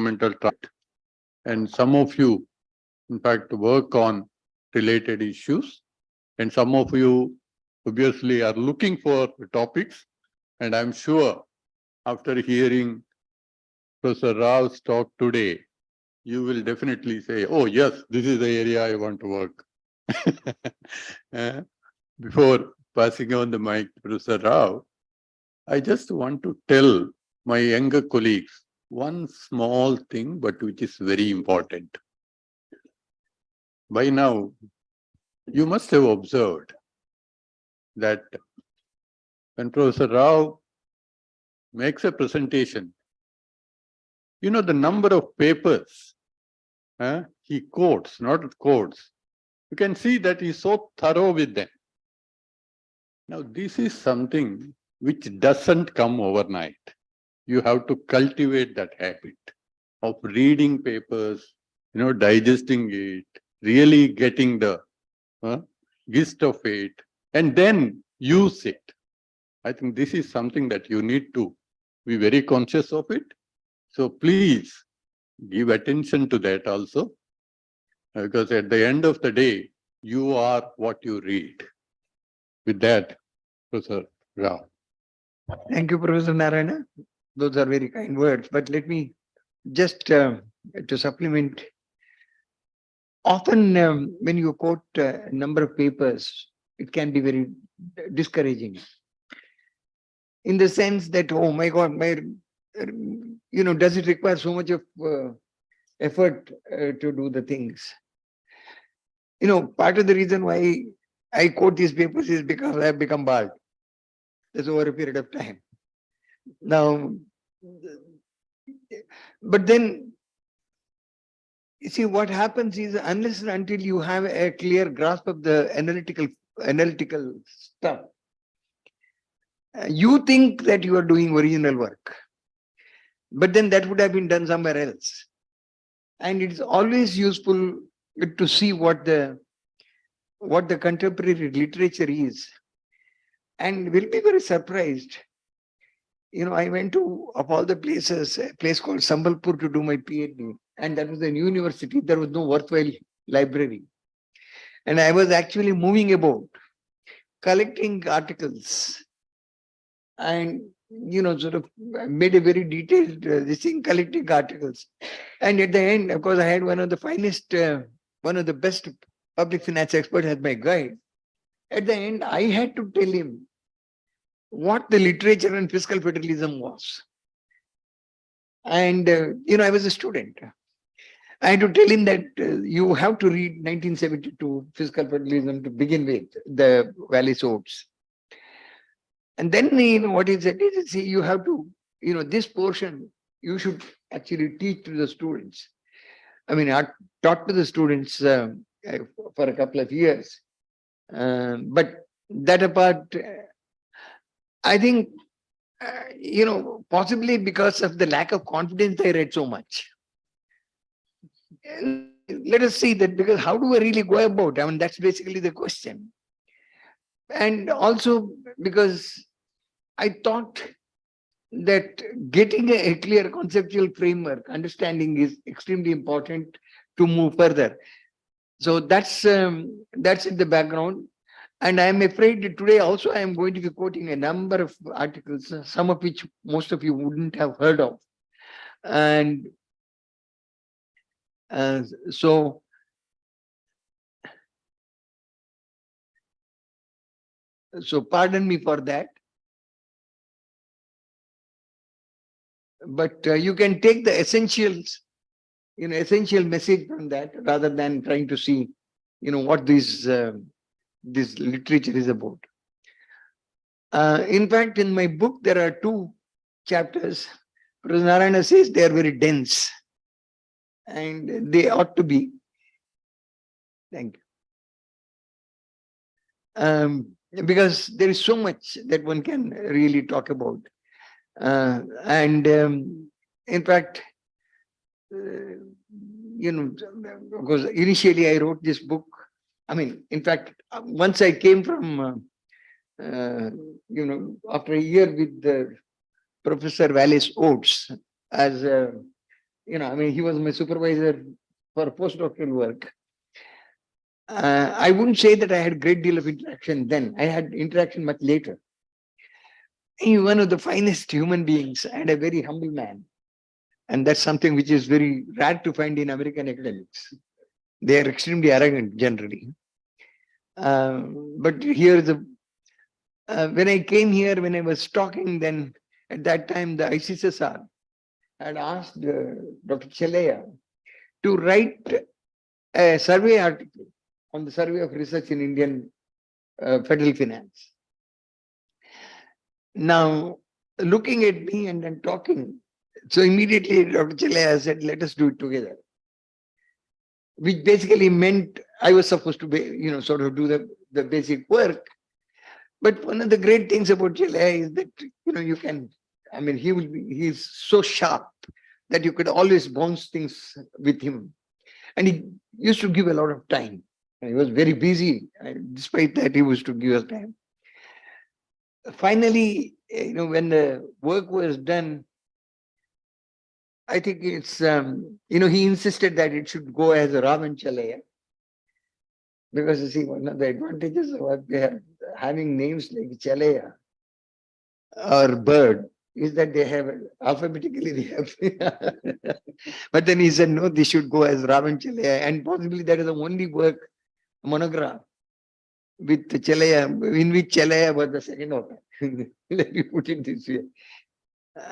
environmental trust. And some of you, in fact, work on related issues. And some of you obviously are looking for topics. And I'm sure after hearing Professor Rao's talk today, you will definitely say, oh, yes, this is the area I want to work. Before passing on the mic to Professor Rao, I just want to tell my younger colleagues one small thing, but which is very important. By now, you must have observed that when Professor Rao makes a presentation, you know the number of papers he quotes, not quotes. You can see that he's so thorough with them. Now, this is something which doesn't come overnight. You have to cultivate that habit of reading papers, digesting it, really getting the gist of it, and then use it. I think this is something that you need to be very conscious of it. So please give attention to that also, because at the end of the day, you are what you read. With that, Professor Rao. Thank you, Professor Narayana. Those are very kind words. But let me just to supplement. Often when you quote a number of papers, it can be very discouraging. In the sense that, oh my God, does it require so much of effort to do the things? Part of the reason why I quote these papers is because I have become bald. That's over a period of time. Now, but then, you see, what happens is unless and until you have a clear grasp of the analytical stuff, you think that you are doing original work, but then that would have been done somewhere else. And it's always useful to see what the contemporary literature is, and will be very surprised. I went to, of all the places, a place called Sambalpur to do my PhD, and that was a new university. There was no worthwhile library, and I was actually moving about, collecting articles, and sort of made a very detailed this thing, collecting articles. And at the end, of course, I had one of the finest, one of the best public finance experts as my guide. At the end, I had to tell him what the literature on fiscal federalism was. And, I was a student. I had to tell him that you have to read 1972 Fiscal Federalism to begin with, the Wallace Oates. And then, what he said is, see, you have to, this portion, you should actually teach to the students. I mean, I taught to the students for a couple of years. But that apart, I think, possibly because of the lack of confidence, I read so much. Let us see that, because how do I really go about? I mean, that's basically the question. And also because I thought that getting a clear conceptual framework, understanding is extremely important to move further. So that's in the background. And I'm afraid that today also I am going to be quoting a number of articles, some of which most of you wouldn't have heard of. And so pardon me for that. But you can take the essentials, essential message from that, rather than trying to see, what this literature is about. In fact, in my book, there are 2 chapters. Professor Narayana says they are very dense, and they ought to be. Thank you. Because there is so much that one can really talk about. In fact, because initially I wrote this book. I mean, in fact, once I came from, after a year with Professor Wallace Oates as I mean, he was my supervisor for postdoctoral work. I wouldn't say that I had a great deal of interaction then. I had interaction much later. He was one of the finest human beings and a very humble man. And that's something which is very rare to find in American academics. They are extremely arrogant generally. But here, when I came here, when I was talking, then at that time, the ICSSR had asked Dr. Chelaya to write a survey article on the survey of research in Indian federal finance. Now, looking at me and then talking, so immediately Dr. Chelaya said, let us do it together. Which basically meant I was supposed to be, sort of do the basic work. But one of the great things about Chelaya is that, you can, I mean, he's so sharp that you could always bounce things with him. And he used to give a lot of time. And he was very busy. And despite that, he used to give us time. Finally, when the work was done, I think it's, he insisted that it should go as a Raman Chelaya. Because you see, one of the advantages of what they have, having names like Chelaya or Bird is that they have alphabetically they have. But then he said, no, they should go as Raman Chelaya. And possibly that is the only work, monograph, with Chelaya, in which Chelaya was the second author. Let me put it this way.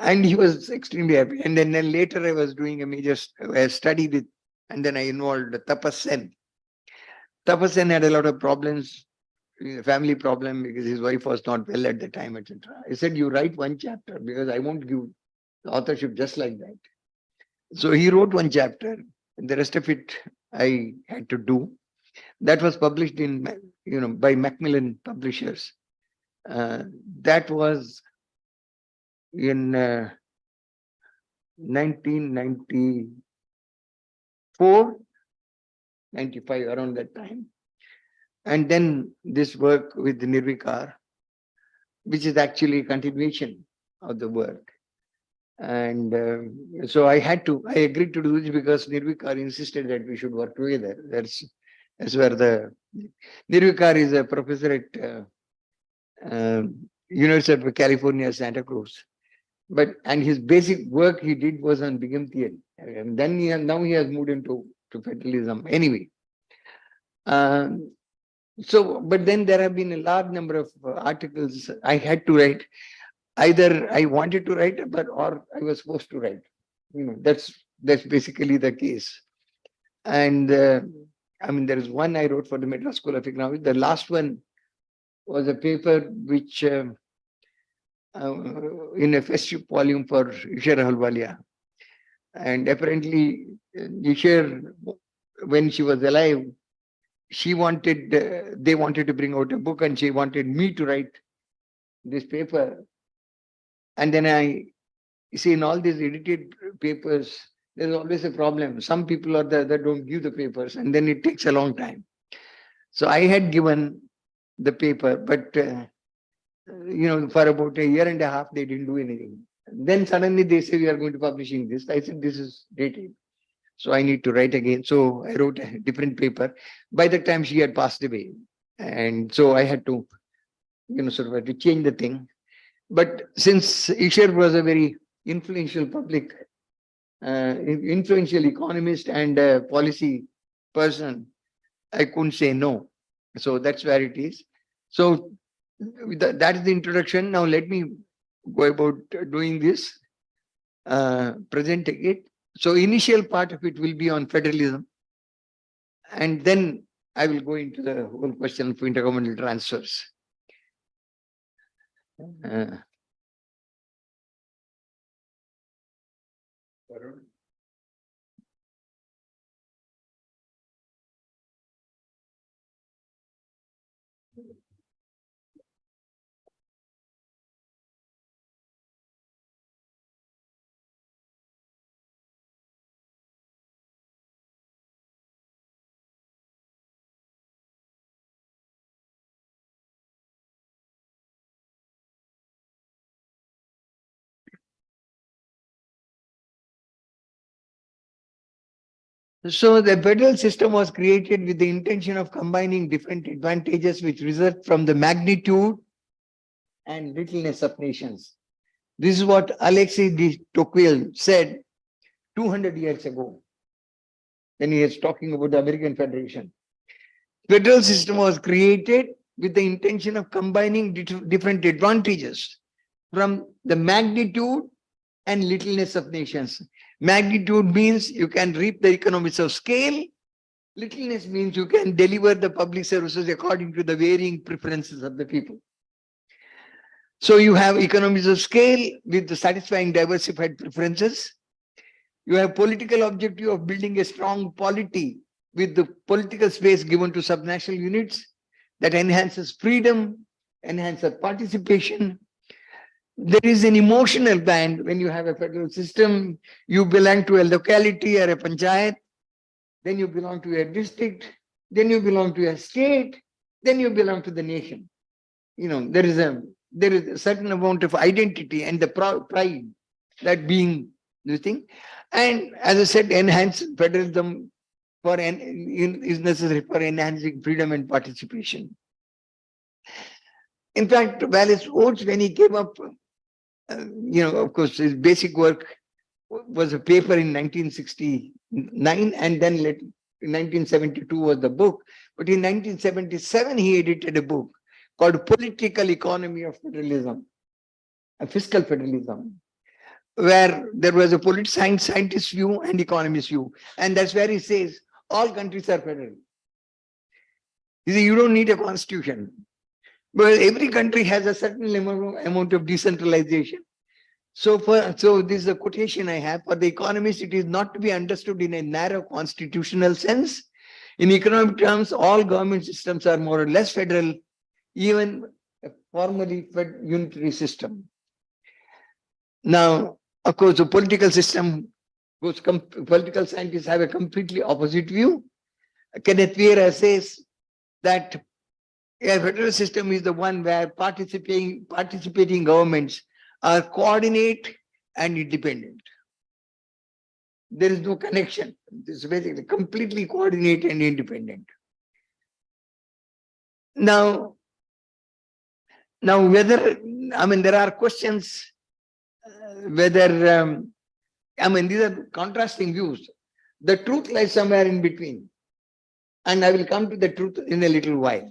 And he was extremely happy. And then later I was doing a major study with, and then I involved Tapas Sen. Tapas Sen had a lot of problems, family problem, because his wife was not well at the time, etc. I said, you write one chapter because I won't give authorship just like that. So he wrote one chapter, and the rest of it I had to do. That was published in, by Macmillan Publishers. That was in 1994, 95, around that time. And then this work with Nirvikar, which is actually a continuation of the work. And so I agreed to do this because Nirvikar insisted that we should work together. That's where Nirvikar is a professor at University of California, Santa Cruz. And his basic work he did was on Bingham theory. And then now he has moved into federalism. Anyway, but then there have been a large number of articles I had to write. Either I wanted to write, or I was supposed to write. That's basically the case. And I mean, there is one I wrote for the Madras School of Economics. The last one was a paper which in a festive volume for Ishar Ahluwalia. And apparently, Ishar, when she was alive, they wanted to bring out a book, and she wanted me to write this paper. And then you see, in all these edited papers, there's always a problem. Some people are there that don't give the papers, and then it takes a long time. So I had given the paper, but for about a year and a half, they didn't do anything. Then suddenly they say, we are going to publishing this. I said, this is dated, so I need to write again. So I wrote a different paper. By the time she had passed away, and so I had to, sort of to change the thing. But since Ishar was a very influential influential economist and policy person, I couldn't say no. So that's where it is. So that is the introduction. Now let me go about doing this, presenting it. So initial part of it will be on federalism. And then I will go into the whole question of intergovernmental transfers. So the federal system was created with the intention of combining different advantages which result from the magnitude and littleness of nations. This is what Alexis de Tocqueville said 200 years ago when he was talking about the American Federation. Federal system was created with the intention of combining different advantages from the magnitude and littleness of nations. Magnitude means you can reap the economies of scale. Littleness means you can deliver the public services according to the varying preferences of the people. So you have economies of scale with the satisfying diversified preferences. You have political objective of building a strong polity with the political space given to subnational units that enhances freedom, enhances participation. There is an emotional band when you have a federal system. You belong to a locality or a panchayat, then you belong to a district, then you belong to a state, then you belong to the nation. You know, there is a certain amount of identity and the pride that being the thing. And as I said, enhance federalism is necessary for enhancing freedom and participation. In fact, Wallace Oates, when he came up, of course, his basic work was a paper in 1969, and then in 1972 was the book. But in 1977, he edited a book called Political Economy of Federalism, a fiscal federalism, where there was a political scientist view and economist view. And that's where he says all countries are federal. He says you don't need a constitution. But every country has a certain amount of decentralization. So this is a quotation I have. For the economist, it is not to be understood in a narrow constitutional sense. In economic terms, all government systems are more or less federal, even a formally unitary system. Now, of course, the political system, political scientists have a completely opposite view. Kenneth Vieira says that a federal system is the one where participating governments are coordinate and independent. There is no connection. This is basically completely coordinate and independent. Now whether, there are questions whether, these are contrasting views. The truth lies somewhere in between. And I will come to the truth in a little while.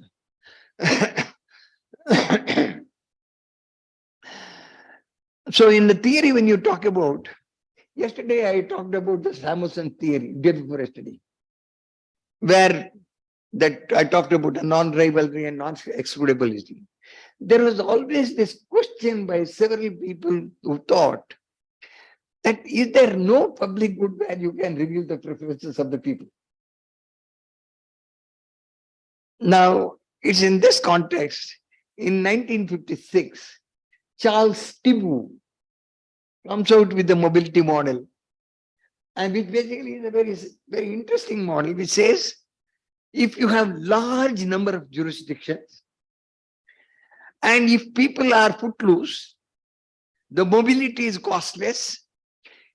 So in the theory, when you talk about, yesterday I talked about the Samuelson theory, day before yesterday, where that I talked about a non-rivalry and non-excludability. There was always this question by several people who thought that is there no public good where you can review the preferences of the people? Now, it's in this context, in 1956, Charles Tibu comes out with the mobility model, and which basically is a very, very interesting model, which says, if you have large number of jurisdictions, and if people are footloose, the mobility is costless,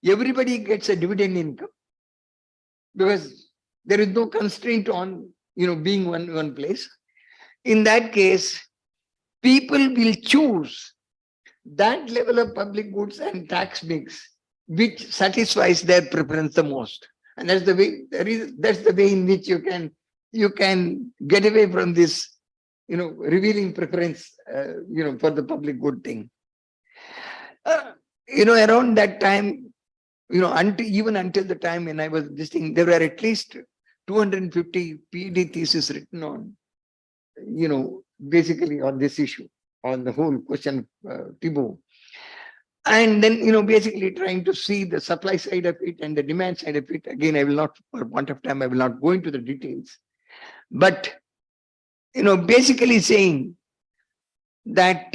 everybody gets a dividend income, because there is no constraint on being one place. In that case, people will choose that level of public goods and tax mix which satisfies their preference the most. And that's the way that's the way in which you can get away from this revealing preference for the public good thing. Around that time, until the time when I was this thing, there were at least 250 PhD theses written on, basically on this issue, on the whole question of Tibu. And then, basically trying to see the supply side of it and the demand side of it. Again, I will not, for want of time, I will not go into the details. But, basically saying that,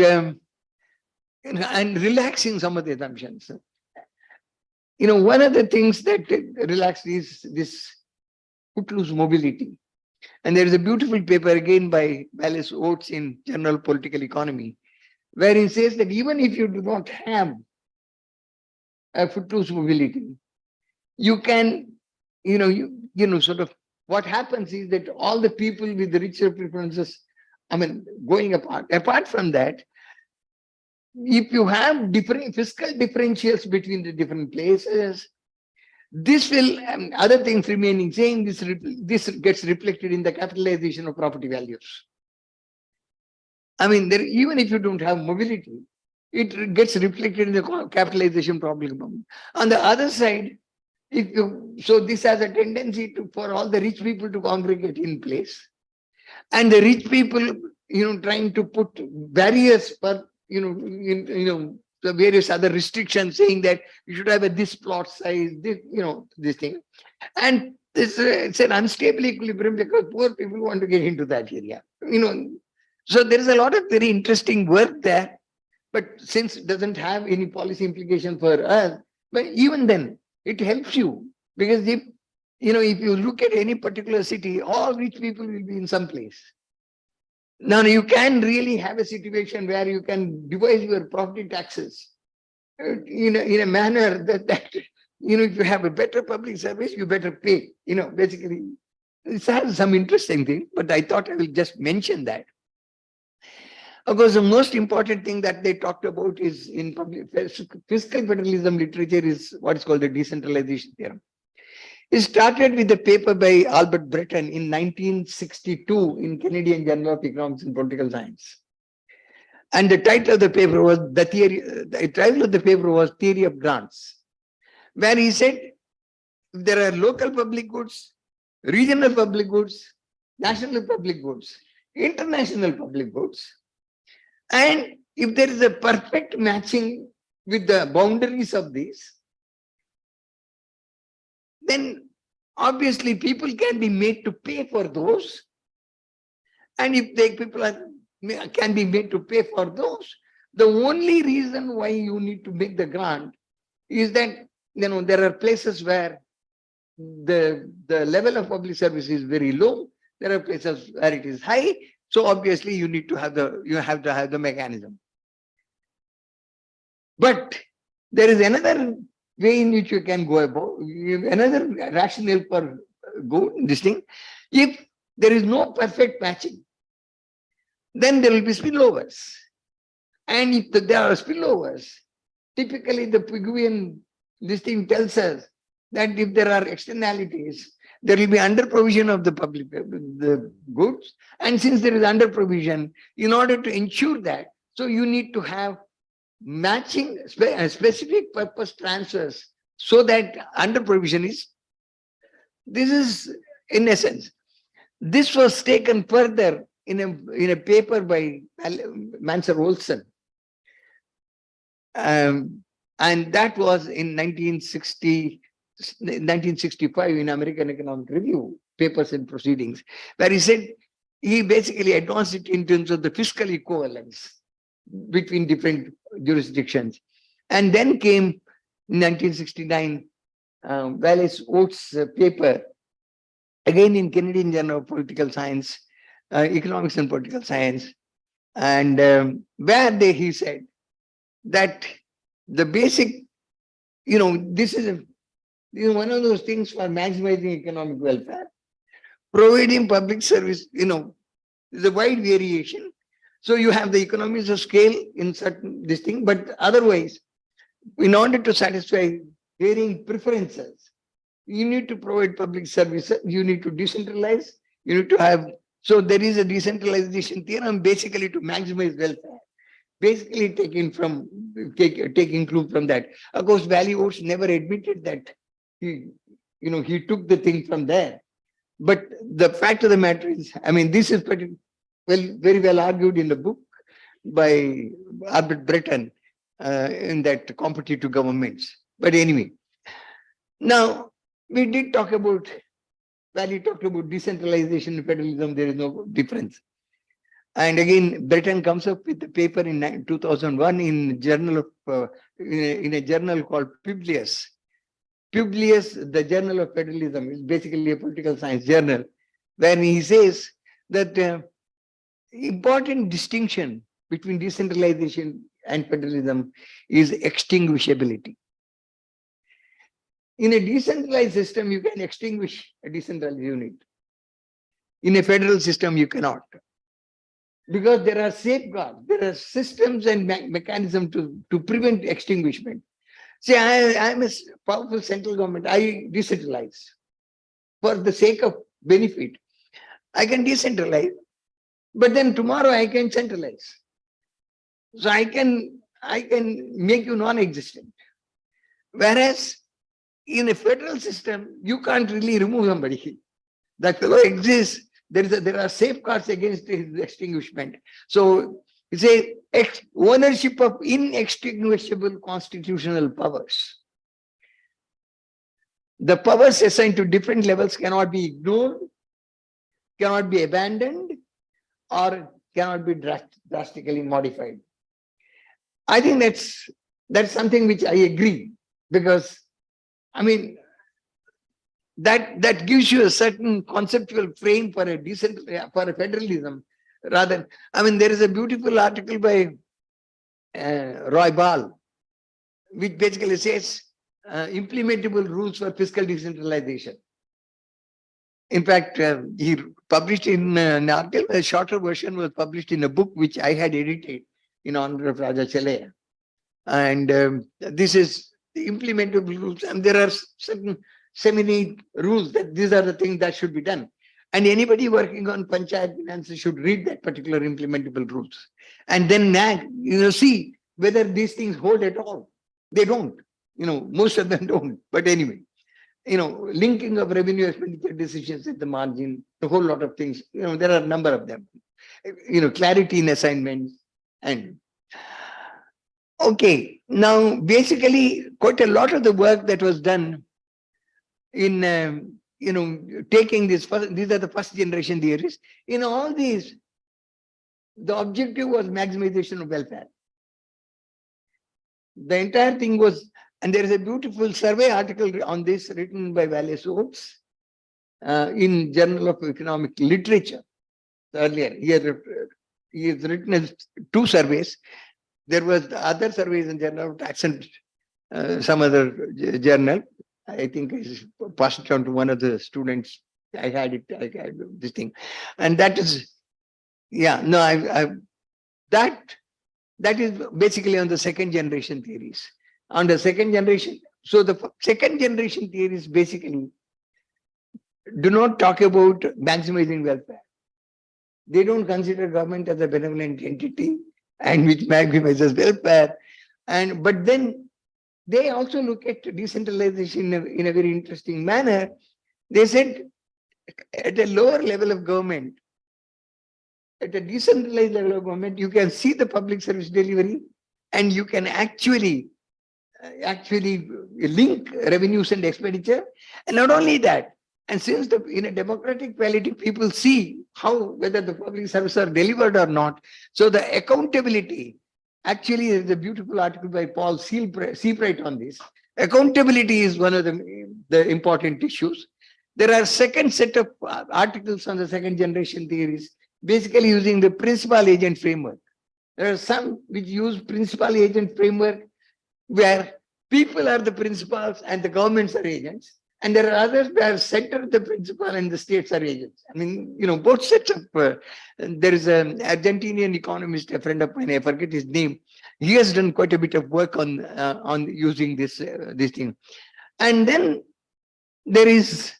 and relaxing some of the assumptions. One of the things that relax is this footloose mobility. And there is a beautiful paper again by Wallace Oates in General Political Economy, where he says that even if you do not have a footloose mobility, you can, sort of what happens is that all the people with the richer preferences, going apart. Apart from that, if you have different fiscal differentials between the different places, this will, other things remaining same, this gets reflected in the capitalization of property values. Even if you don't have mobility, it gets reflected in the capitalization problem. On the other side, so this has a tendency for all the rich people to congregate in place, and the rich people, trying to put barriers for, the various other restrictions, saying that you should have this plot size, this thing. And it's an unstable equilibrium because poor people want to get into that area. So there is a lot of very interesting work there, but since it doesn't have any policy implication for us, but even then it helps you, because if you look at any particular city, all rich people will be in some place. Now you can really have a situation where you can devise your property taxes in a manner that if you have a better public service, you better pay. Basically, it has some interesting thing, but I thought I will just mention that. Of course, the most important thing that they talked about is in public fiscal federalism literature is what is called the decentralization theorem. It started with a paper by Albert Breton in 1962 in Canadian Journal of Economics and Political Science. And the title of the paper was Theory of Grants, where he said there are local public goods, regional public goods, national public goods, international public goods. And if there is a perfect matching with the boundaries of these, then obviously people can be made to pay for those. And if can be made to pay for those, the only reason why you need to make the grant is that there are places where the level of public service is very low. There are places where it is high. So obviously you have to have the mechanism. But there is another way in which you can go about, another rationale for this thing. If there is no perfect matching, then there will be spillovers. And if there are spillovers, typically the Pigouvian listing tells us that if there are externalities, there will be under provision of the public the goods. And since there is under provision, in order to ensure that, so you need to have matching specific purpose transfers so that under provision is, this is in essence. This was taken further in a paper by Mansur Olson. And that was in 1965 in American Economic Review, Papers and Proceedings, where he said, he basically advanced it in terms of the fiscal equivalence between different jurisdictions. And then came in 1969, Wallace Oates' paper, again in Canadian Journal of Political Science, Economics and Political Science, and where he said that the basic, this is one of those things for maximizing economic welfare. Providing public service, is a wide variation. So you have the economies of scale in certain this thing, but otherwise, in order to satisfy varying preferences, you need to provide public services, you need to decentralize, you need to have, so there is a decentralization theorem basically to maximize welfare, basically taking clue from that. Of course, Wallace Oates never admitted that he took the thing from there. But the fact of the matter is, this is very well argued in the book by Albert Breton in that Competitive Governments. But anyway, now we did talk about, Wallace talked about decentralization and federalism, there is no difference. And again, Breton comes up with a paper in 2001 in a journal called Publius. Publius, the Journal of Federalism, is basically a political science journal, where he says that important distinction between decentralization and federalism is extinguishability. In a decentralized system, you can extinguish a decentralized unit. In a federal system, you cannot. Because there are safeguards, there are systems and mechanisms to prevent extinguishment. See, I'm a powerful central government. I decentralize for the sake of benefit. I can decentralize, but then tomorrow I can centralize. So I can make you non-existent. Whereas in a federal system, you can't really remove somebody. That fellow exists. There are safeguards against his extinguishment. So it's a ownership of inextinguishable constitutional powers. The powers assigned to different levels cannot be ignored, cannot be abandoned, or cannot be drastically modified. I think that's something which I agree, because I mean that gives you a certain conceptual frame for a federalism. Rather, I mean, there is a beautiful article by Roy Ball, which basically says implementable rules for fiscal decentralization. In fact, he published in an article, a shorter version was published in a book which I had edited in honor of Raja Chalaya. And this is the implementable rules, and there are certain many rules that these are the things that should be done. And anybody working on panchayat finances should read that particular implementable rules. And then see whether these things hold at all. They don't. Most of them don't. But anyway, linking of revenue expenditure decisions at the margin, a whole lot of things. There are a number of them. Clarity in assignments. And okay, now basically quite a lot of the work that was done in taking these are the first generation theories. In all these, the objective was maximization of welfare. The entire thing was, and there is a beautiful survey article on this written by Wallace Oates in Journal of Economic Literature. Earlier, he has written 2 surveys. There was the other surveys in Journal of Tax and some other journal. I think I passed it on to one of the students. I had this thing, and that is, that is basically on the second generation theories. On the second generation, so the second generation theories basically do not talk about maximizing welfare. They don't consider government as a benevolent entity and which maximizes welfare, but then they also look at decentralization in a very interesting manner. They said at a lower level of government, at a decentralized level of government, you can see the public service delivery and you can actually link revenues and expenditure. And not only that, and since in a democratic quality, people see whether the public services are delivered or not. So the accountability. Actually, there's a beautiful article by Paul Seabright on this. Accountability is one of the important issues. There are second set of articles on the second generation theories, basically using the principal agent framework. There are some which use principal agent framework where people are the principals and the governments are agents. And there are others where center the principal and the states are agents. I mean, both sets of, there is an Argentinian economist, a friend of mine, I forget his name. He has done quite a bit of work on using this thing. And then there is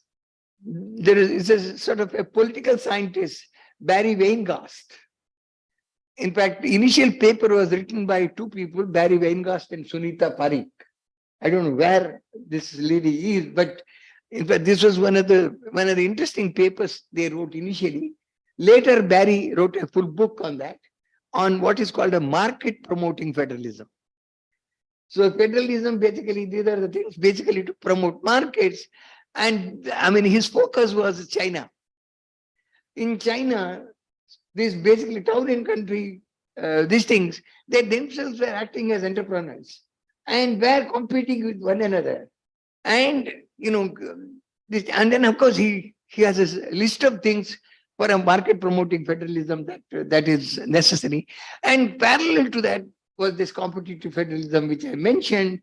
a sort of a political scientist, Barry Weingast. In fact, the initial paper was written by 2 people, Barry Weingast and Sunita Parikh. I don't know where this lady is, but in fact, this was one of the interesting papers they wrote initially. Later, Barry wrote a full book on that, on what is called a market promoting federalism. So federalism, basically, these are the things basically to promote markets. And I mean, his focus was China. In China, this basically town and country, these things, they themselves were acting as entrepreneurs and were competing with one another. And, and then of course he has a list of things for a market promoting federalism that is necessary. And parallel to that was this competitive federalism, which I mentioned,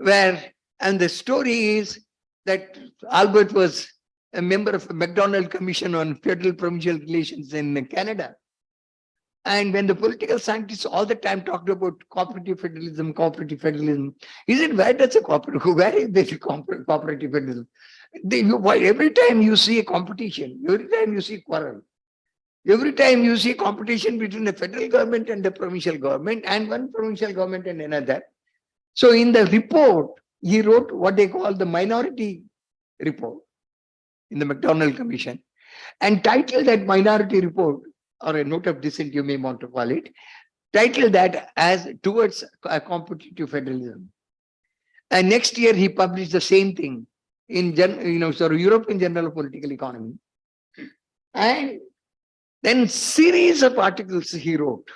and the story is that Albert was a member of a McDonald Commission on Federal Provincial Relations in Canada. And when the political scientists all the time talked about cooperative federalism, he said, where does a cooperative, where is this cooperative federalism? Every time you see a competition, every time you see quarrel, every time you see competition between the federal government and the provincial government and one provincial government and another. So in the report, he wrote what they call the minority report in the McDonald Commission and titled that minority report, or a note of dissent, you may want to call it, titled that as Towards a Competitive Federalism. And next year he published the same thing in European Journal of Political Economy. And then series of articles he wrote.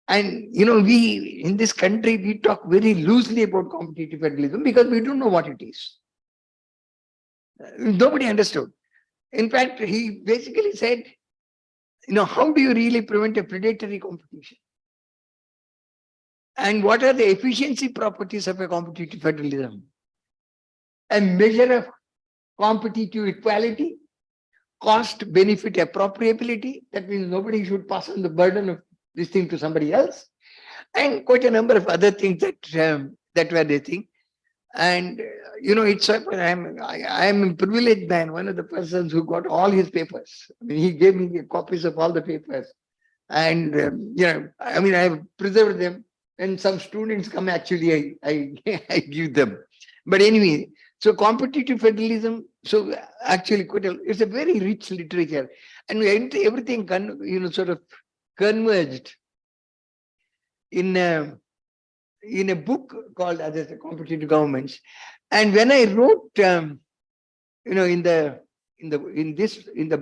And we in this country, we talk very loosely about competitive federalism because we don't know what it is. Nobody understood. In fact, he basically said, how do you really prevent a predatory competition? And what are the efficiency properties of a competitive federalism? A measure of competitive equality, cost benefit appropriability. That means nobody should pass on the burden of this thing to somebody else, and quite a number of other things that were the thing. And it's I am a privileged man, one of the persons who got all his papers. I mean, he gave me copies of all the papers, and I have preserved them. And some students come, actually, I give them. But anyway, so competitive federalism. So actually, it's a very rich literature, and everything sort of converged in a book called As a Competitive Governments. And when I wrote, in the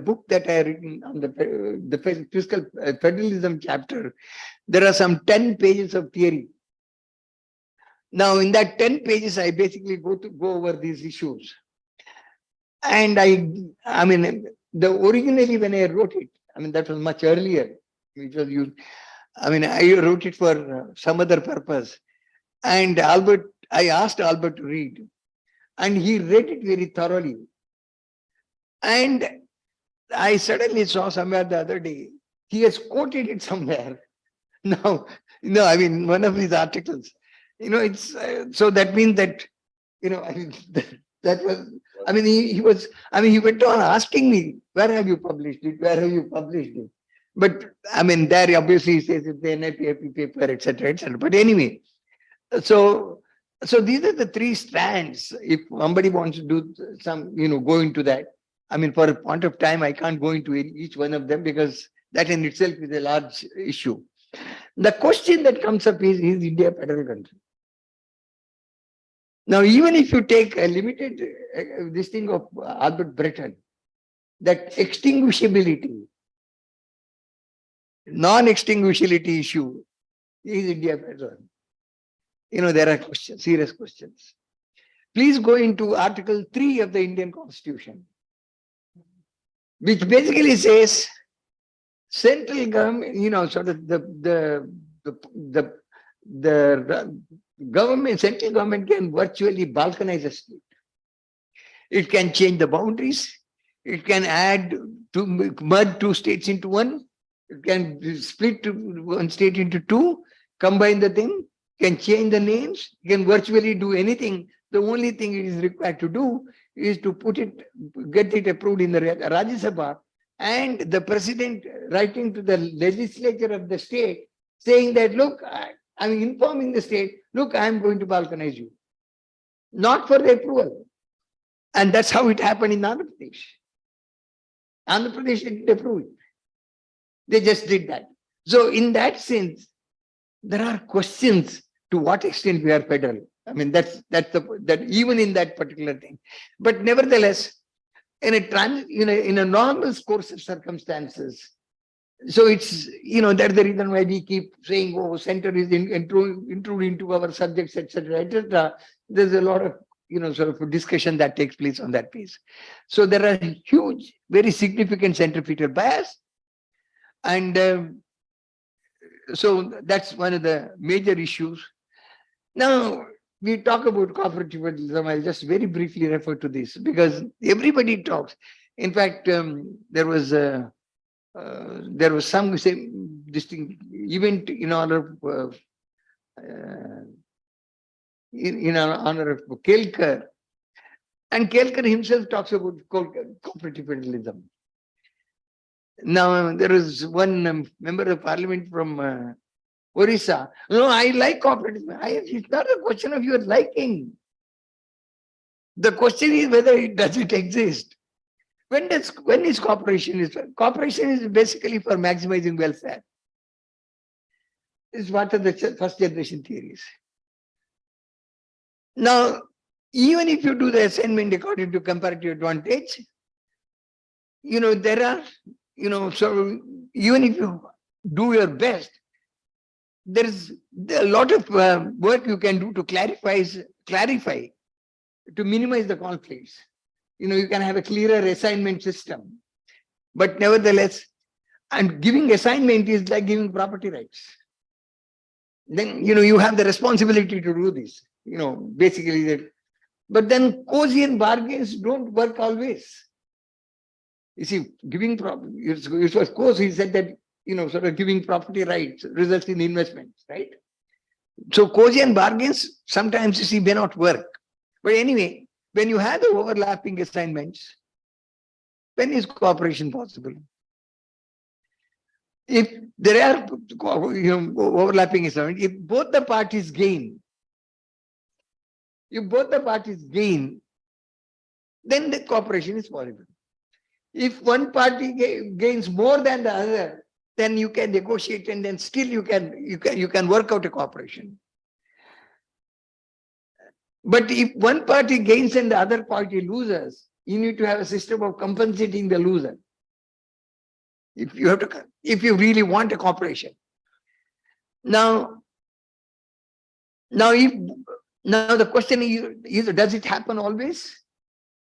book that I written on the fiscal federalism chapter, there are some 10 pages of theory. Now, in that 10 pages, I basically go over these issues. And originally when I wrote it, that was much earlier. It was I wrote it for some other purpose. And I asked Albert to read, and he read it very thoroughly. And I suddenly saw somewhere the other day, he has quoted it somewhere. Now, one of his articles, it's so that means that, that was, he went on asking me, where have you published it? Where have you published it? But there obviously he says it's the NIPIP paper, etc., etc. But anyway, so these are the three strands. If somebody wants to do some, go into that. For a point of time, I can't go into each one of them because that in itself is a large issue. The question that comes up is India a federal country? Now, even if you take a limited, this thing of Albert Breton, that extinguishability, non-extinguishability issue, is India federal? There are questions, serious questions. Please go into Article 3 of the Indian Constitution, which basically says central government, sort of the government, central government can virtually balkanize a state. It can change the boundaries. It can merge two states into one. It can split one state into two, combine the thing, can change the names, can virtually do anything. The only thing it is required to do is to get it approved in the Rajya Sabha, and the president writing to the legislature of the state saying that, look, I'm informing the state, look, I'm going to balkanize you. Not for the approval. And that's how it happened in Andhra Pradesh. Andhra Pradesh didn't approve it. They just did that. So in that sense, there are questions to what extent we are federal. That's even in that particular thing. But nevertheless, in a normal course of circumstances, so it's, that's the reason why we keep saying, oh, center is intrude into our subjects, etc., etc. There's a lot of, sort of discussion that takes place on that piece. So there are huge, very significant centrifugal bias. And so that's one of the major issues. Now, we talk about cooperative federalism, I'll just very briefly refer to this because everybody talks. In fact, there was some say, distinct event in honor of in honor of Kelkar, and Kelkar himself talks about cooperative federalism. Now there is one member of parliament from Orissa. No, I like cooperative. It's not a question of your liking. The question is whether it does it exist. When is cooperation? Cooperation is basically for maximizing welfare. This is what are the first generation theories. Now, even if you do the assignment according to comparative advantage, there are, so even if you do your best, there is a lot of work you can do to clarify, to minimize the conflicts. You can have a clearer assignment system. But nevertheless, and giving assignment is like giving property rights. Then, you have the responsibility to do this, basically that. But then Coasian bargains don't work always. You see, giving property, it was Coase, he said that, sort of giving property rights results in investments, right? So Coasian bargains sometimes, you see, may not work. But anyway, when you have the overlapping assignments, when is cooperation possible? If there are overlapping assignments, if both the parties gain, then the cooperation is possible. If one party gains more than the other, then you can negotiate and then still you can work out a cooperation. But if one party gains and the other party loses, you need to have a system of compensating the loser. If you really want a cooperation. Now the question is, does it happen always?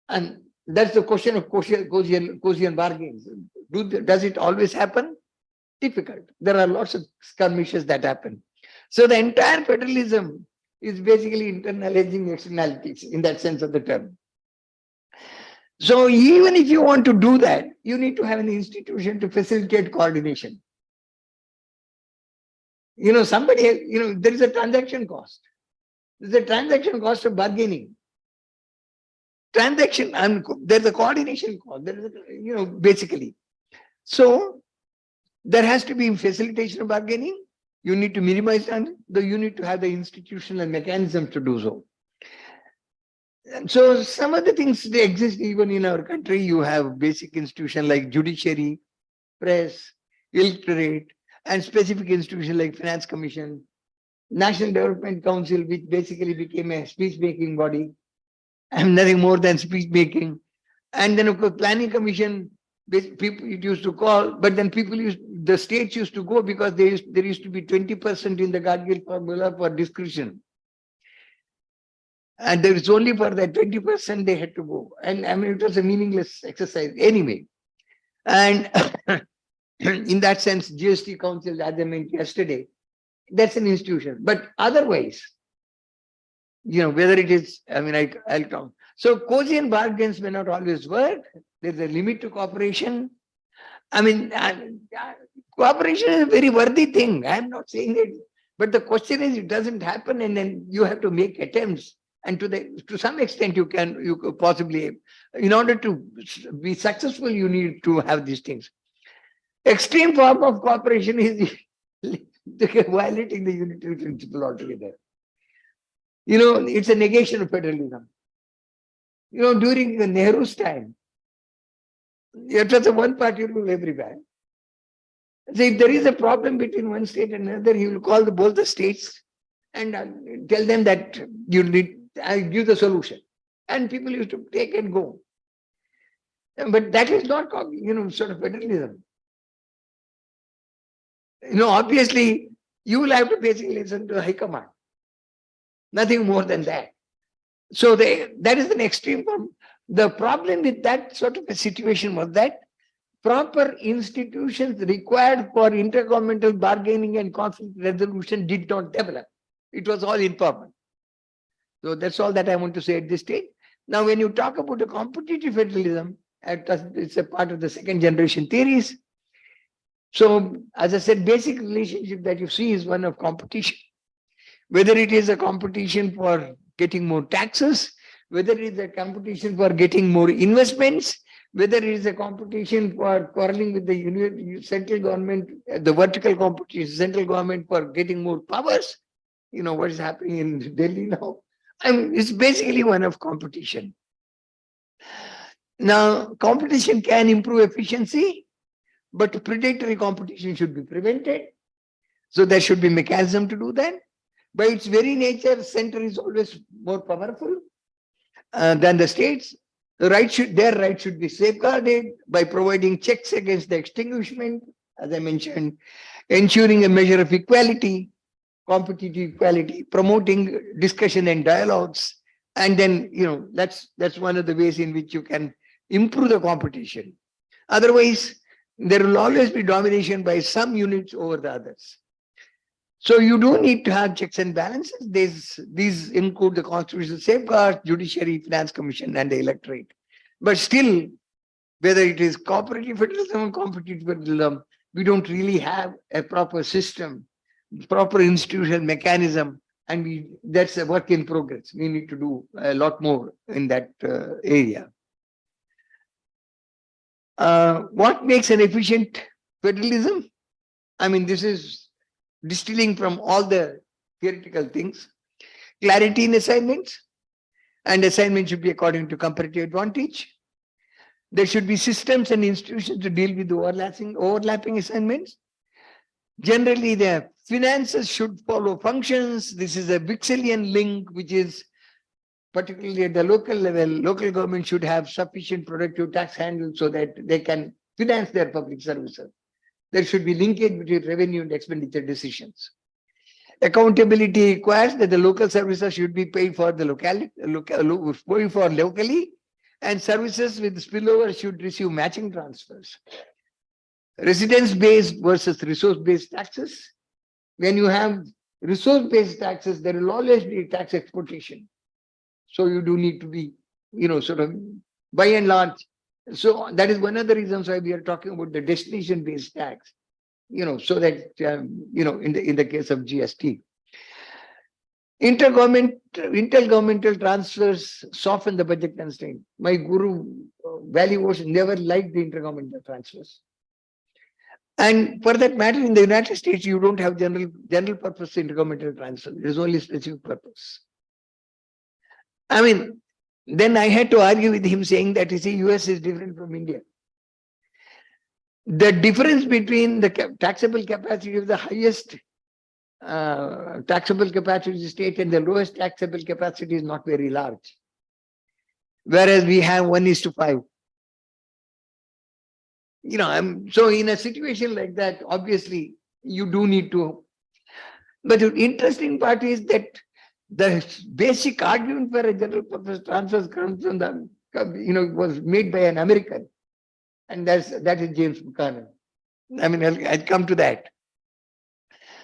And that's the question of Coasian bargains. Does it always happen? Difficult. There are lots of skirmishes that happen. So the entire federalism is basically internalizing externalities in that sense of the term. So even if you want to do that, you need to have an institution to facilitate coordination. There is a transaction cost. There's a transaction cost of bargaining. There's a coordination cost. There is basically. So there has to be facilitation of bargaining. You need to minimize and you need to have the institutional mechanism to do so. And so some of the things they exist even in our country. You have basic institutions like judiciary, press, electorate, and specific institutions like Finance Commission, National Development Council, which basically became a speech-making body, and nothing more than speech-making. And then of course Planning Commission, people it used to call, but then the states used to go because there used to be 20% in the Gargill formula for discretion. And there is only for that 20% they had to go. And I mean, it was a meaningless exercise anyway. And in that sense, GST Council, as I mentioned yesterday, that's an institution. But otherwise, whether it is, I'll talk. So Coasian bargains may not always work. There's a limit to cooperation. Cooperation is a very worthy thing. I'm not saying it. But the question is, it doesn't happen, and then you have to make attempts. And to some extent, you could possibly, in order to be successful, you need to have these things. Extreme form of cooperation is violating the unitary principle altogether. It's a negation of federalism. During Nehru's time, it was a one-party rule everywhere. So if there is a problem between one state and another, he will call both the states and tell them that you need. I give the solution, and people used to take and go. But that is not, sort of federalism. Obviously, you will have to basically listen to High Command. Nothing more than that. So that is an extreme form. The problem with that sort of a situation was that proper institutions required for intergovernmental bargaining and conflict resolution did not develop. It was all informal. So that's all that I want to say at this stage. Now, when you talk about a competitive federalism, it's a part of the second generation theories. So, as I said, basic relationship that you see is one of competition. Whether it is a competition for getting more taxes, whether it is a competition for getting more investments, whether it is a competition for quarreling with the central government, the vertical competition, central government for getting more powers. You know what is happening in Delhi now. I mean, it's basically one of competition. Now, competition can improve efficiency, but predatory competition should be prevented. So there should be mechanism to do that. By its very nature, center is always more powerful than the states. Their right should be safeguarded by providing checks against the extinguishment, as I mentioned, ensuring a measure of equality, competitive equality, promoting discussion and dialogues, and then that's one of the ways in which you can improve the competition. Otherwise, there will always be domination by some units over the others. So you do need to have checks and balances. These include the constitutional safeguards, judiciary, finance commission, and the electorate. But still, whether it is cooperative federalism or competitive federalism, we don't really have a proper system, proper institutional mechanism, and that's a work in progress. We need to do a lot more in that area. What makes an efficient federalism? I mean, this is distilling from all the theoretical things. Clarity in assignments, and assignment should be according to comparative advantage. There should be systems and institutions to deal with the overlapping assignments. Generally, the finances should follow functions. This is a Wixelian link, which is particularly at the local level. Local government should have sufficient productive tax handle so that they can finance their public services. There should be linkage between revenue and expenditure decisions. Accountability requires that the local services should be paid for the locally, and services with spillover should receive matching transfers. Residence-based versus resource-based taxes. When you have resource-based taxes, there will always be tax exploitation. So you do need to be, sort of by and large. So that is one of the reasons why we are talking about the destination-based tax, so that, in the case of GST. Intergovernmental transfers soften the budget constraint. My guru, Valley was never liked the intergovernmental transfers. And for that matter, in the United States, you don't have general purpose intergovernmental transfer. It is only specific purpose. I mean, then I had to argue with him saying that, US is different from India. The difference between the taxable capacity of the highest taxable capacity state and the lowest taxable capacity is not very large. Whereas we have 1:5. So in a situation like that, obviously you do need to. But the interesting part is that the basic argument for a general purpose transfer comes from was made by an American, and that is James Buchanan. I mean, I'll come to that.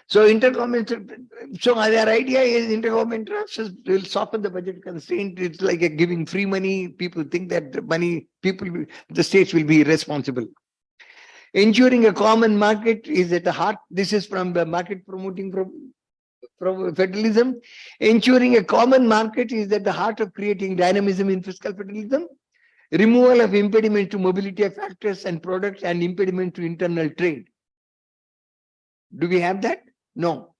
So their idea is intergovernmental transfers will soften the budget constraint. It's like giving free money. People think that the states will be responsible. Ensuring a common market is at the heart. This is from the market promoting federalism. Ensuring a common market is at the heart of creating dynamism in fiscal federalism. Removal of impediment to mobility of factors and products and impediment to internal trade. Do we have that? No.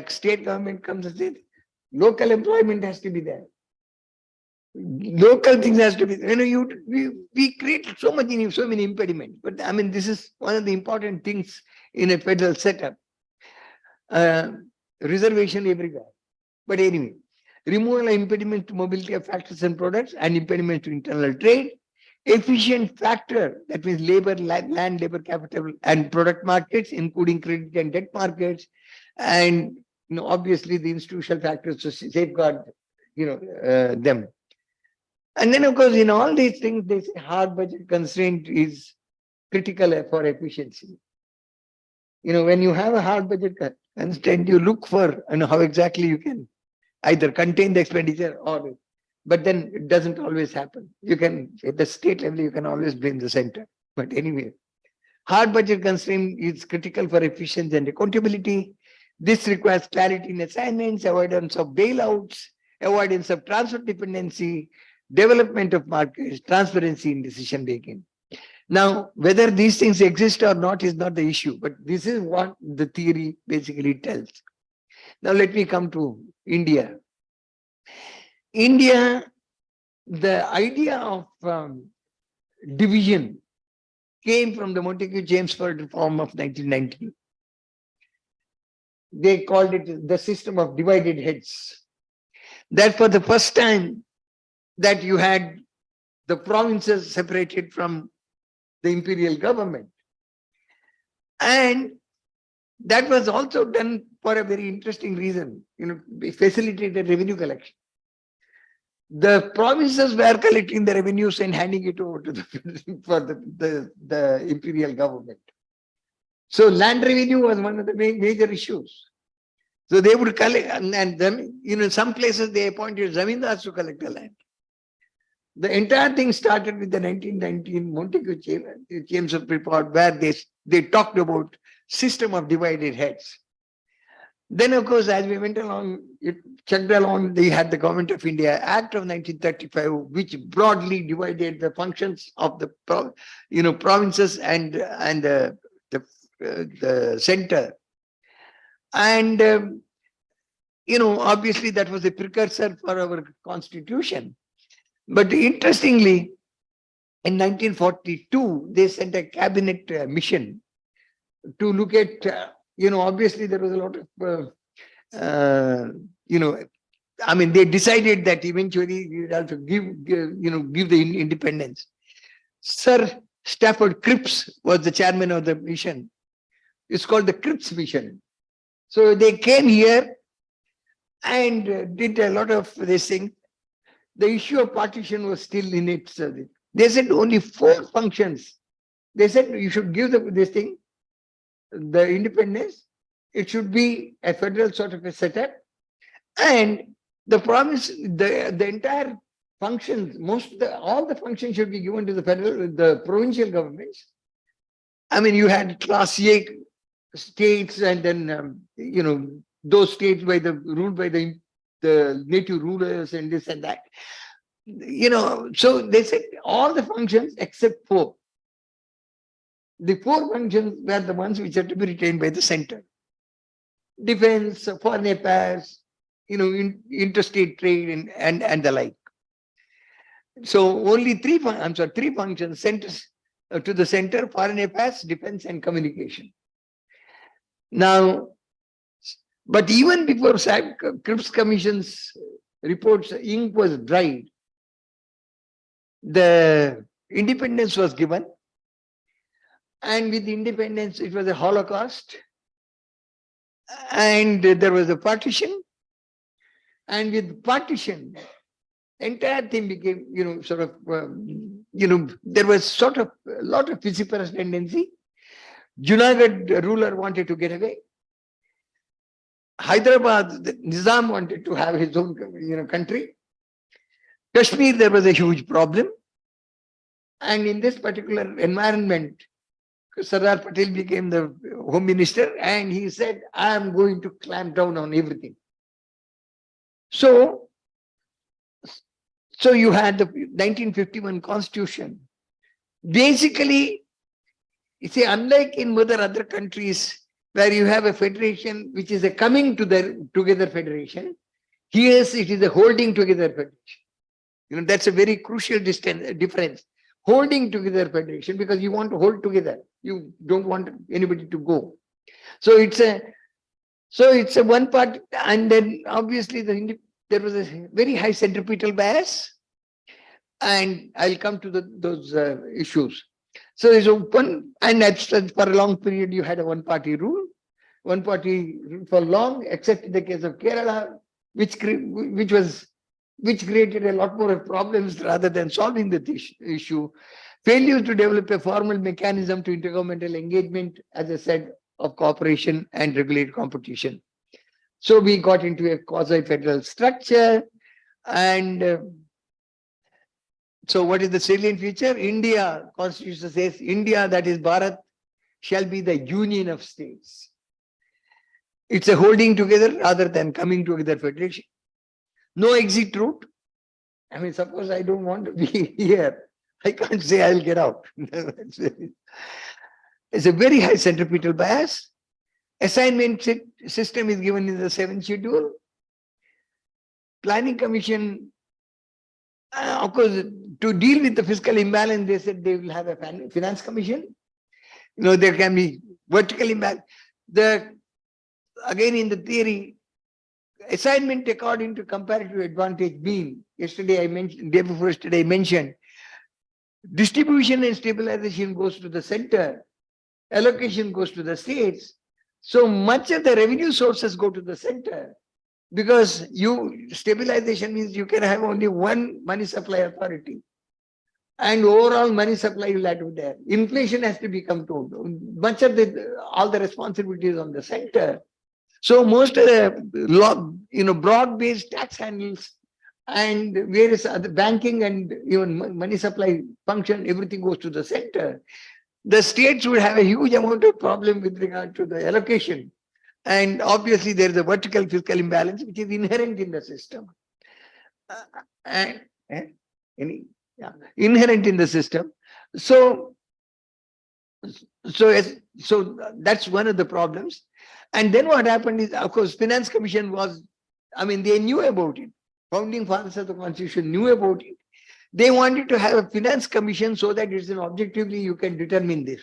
State government comes and says, local employment has to be there. Local things has to be, we create so many impediments. But I mean, this is one of the important things in a federal setup. Reservation everywhere. But anyway, removal of impediment to mobility of factors and products and impediment to internal trade. Efficient factor, that means labor, land, labor, capital, and product markets, including credit and debt markets, and obviously the institutional factors to safeguard them. And then, of course, in all these things, they say hard budget constraint is critical for efficiency. When you have a hard budget constraint, you look for how exactly you can either contain the expenditure or, but then it doesn't always happen. You can, at the state level, you can always blame the center. But anyway, hard budget constraint is critical for efficiency and accountability. This requires clarity in assignments, avoidance of bailouts, avoidance of transfer dependency, development of markets, transparency in decision making. Now, whether these things exist or not is not the issue, but this is what the theory basically tells. Now, let me come to India. India, the idea of division came from the Montagu-Chelmsford reform of 1990. They called it the system of divided heads. That for the first time that you had the provinces separated from the imperial government. And that was also done for a very interesting reason, facilitated revenue collection. The provinces were collecting the revenues and handing it over to the imperial government. So land revenue was one of the major issues. So they would collect, and then, some places they appointed zamindars to collect the land. The entire thing started with the 1919 Montagu-Chelmsford report, where they talked about system of divided heads. Then, of course, as we went along, it chugged along, they had the Government of India Act of 1935, which broadly divided the functions of the provinces and the center. And, obviously that was a precursor for our constitution. But interestingly, in 1942, they sent a cabinet mission to look at, obviously there was a lot of, they decided that eventually you have to give the independence. Sir Stafford Cripps was the chairman of the mission. It's called the Cripps Mission. So they came here and did a lot of this thing. The issue of partition was still in its. They said only 4 functions. They said you should give the independence. It should be a federal sort of a setup, and the province, the entire functions, all the functions should be given to the provincial governments. You had Class A states, and then those states ruled by the native rulers and this and that. So they said all the functions except 4. The 4 functions were the ones which are to be retained by the center: defense, foreign affairs, interstate trade, and the like. So only 3 functions centers to the center: foreign affairs, defense, and communication. Now, but even before Cripps Commission's reports, ink was dried. The independence was given, and with the independence, it was a Holocaust, and there was a partition, and with partition, entire thing became, there was sort of a lot of vociferous tendency. Junagadh ruler wanted to get away. Hyderabad, the Nizam wanted to have his own, country. Kashmir, there was a huge problem. And in this particular environment, Sardar Patel became the Home Minister, and he said, I am going to clamp down on everything. So you had the 1951 Constitution. Basically, you see, unlike in other countries where you have a federation which is a coming together federation, here it is a holding together federation. That's a very crucial difference. Holding together federation, because you want to hold together. You don't want anybody to go. So it's a one part, and then obviously there was a very high centripetal bias, and I'll come to those issues. So there's one, and for a long period you had a one-party rule for long, except in the case of Kerala, which created a lot more problems rather than solving the issue. Failure to develop a formal mechanism to intergovernmental engagement, as I said, of cooperation and regulate competition. So we got into a quasi-federal structure. And so what is the salient feature? India, Constitution says, India, that is Bharat, shall be the union of states. It's a holding together rather than coming together federation. No exit route. I mean, suppose I don't want to be here, I can't say I'll get out. It's a very high centripetal bias. Assignment system is given in the 7th schedule. Planning Commission, of course, to deal with the fiscal imbalance, they said they will have a finance commission. You know, there can be vertical imbalance. Again, in the theory, assignment according to comparative advantage being, yesterday I mentioned, day before yesterday I mentioned, distribution and stabilization goes to the center, allocation goes to the states. So much of the revenue sources go to the center, because stabilization means you can have only one money supply authority, and overall money supply will have to be there. Inflation has to be controlled. Much of all the responsibility is on the center. So most of the broad-based tax handles and various other banking and even money supply function, everything goes to the center. The states would have a huge amount of problem with regard to the allocation. And obviously there is a vertical fiscal imbalance which is inherent in the system. Inherent in the system. So that's one of the problems. And then what happened is, of course, Finance Commission was, I mean, they knew about it. Founding fathers of the Constitution knew about it. They wanted to have a Finance Commission so that it's an objectively you can determine this.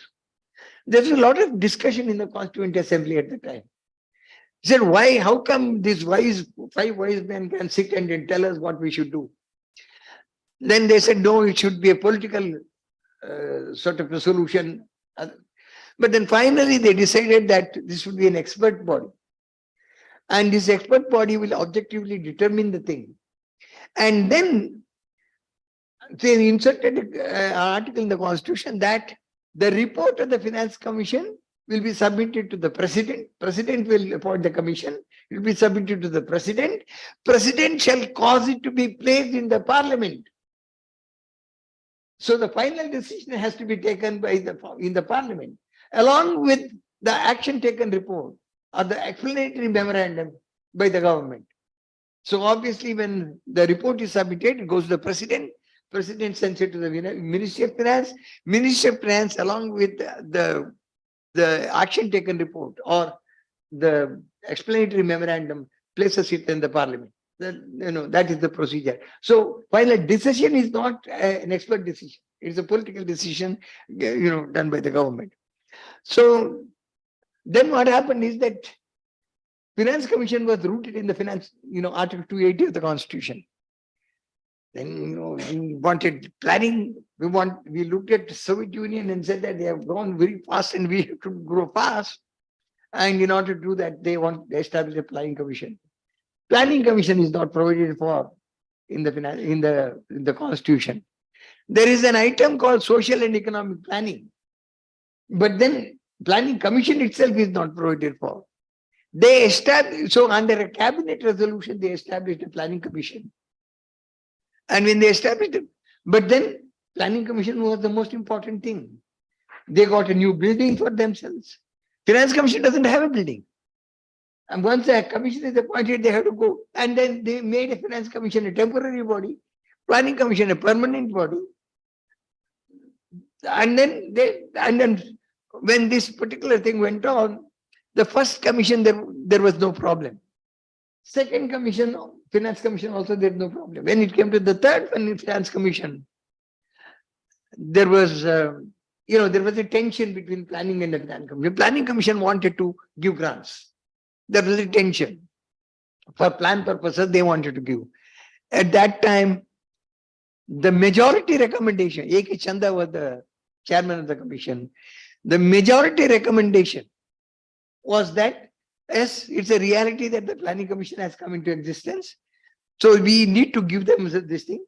There's a lot of discussion in the Constituent Assembly at the time. He said, why, how come these five wise men can sit and tell us what we should do? Then they said, no, it should be a political sort of a solution. But then finally they decided that this should be an expert body. And this expert body will objectively determine the thing. And then they inserted an article in the Constitution that the report of the Finance Commission will be submitted to the President. President will appoint the commission. It will be submitted to the President. President shall cause it to be placed in the Parliament. So the final decision has to be taken in the Parliament, along with the action taken report or the explanatory memorandum by the government. So obviously when the report is submitted, it goes to the President. President sends it to the Ministry of Finance. Ministry of Finance, along with the action taken report or the explanatory memorandum, places it in the Parliament. That is the procedure. So final decision is not an expert decision. It's a political decision, done by the government. So then what happened is that Finance Commission was rooted in the finance, Article 280 of the Constitution. Then we wanted planning. We looked at the Soviet Union and said that they have grown very fast and we have to grow fast. And in order to do that, they establish a planning commission. Planning commission is not provided for in the Constitution. There is an item called social and economic planning, but then planning commission itself is not provided for. So under a cabinet resolution, they established a planning commission. And when they established it, but then planning commission was the most important thing. They got a new building for themselves. Finance commission doesn't have a building. And once a commission is appointed, they have to go. And then they made a finance commission a temporary body, planning commission a permanent body. And then when this particular thing went on, the first commission, there was no problem. Second commission, finance commission also, there's no problem. When it came to the third finance commission, there was a tension between planning and the finance commission. The planning commission wanted to give grants. There was a tension. For plan purposes, they wanted to give. At that time, the majority recommendation, A.K. Chanda was the chairman of the commission. The majority recommendation was that, yes, it's a reality that the planning commission has come into existence. So we need to give them this thing.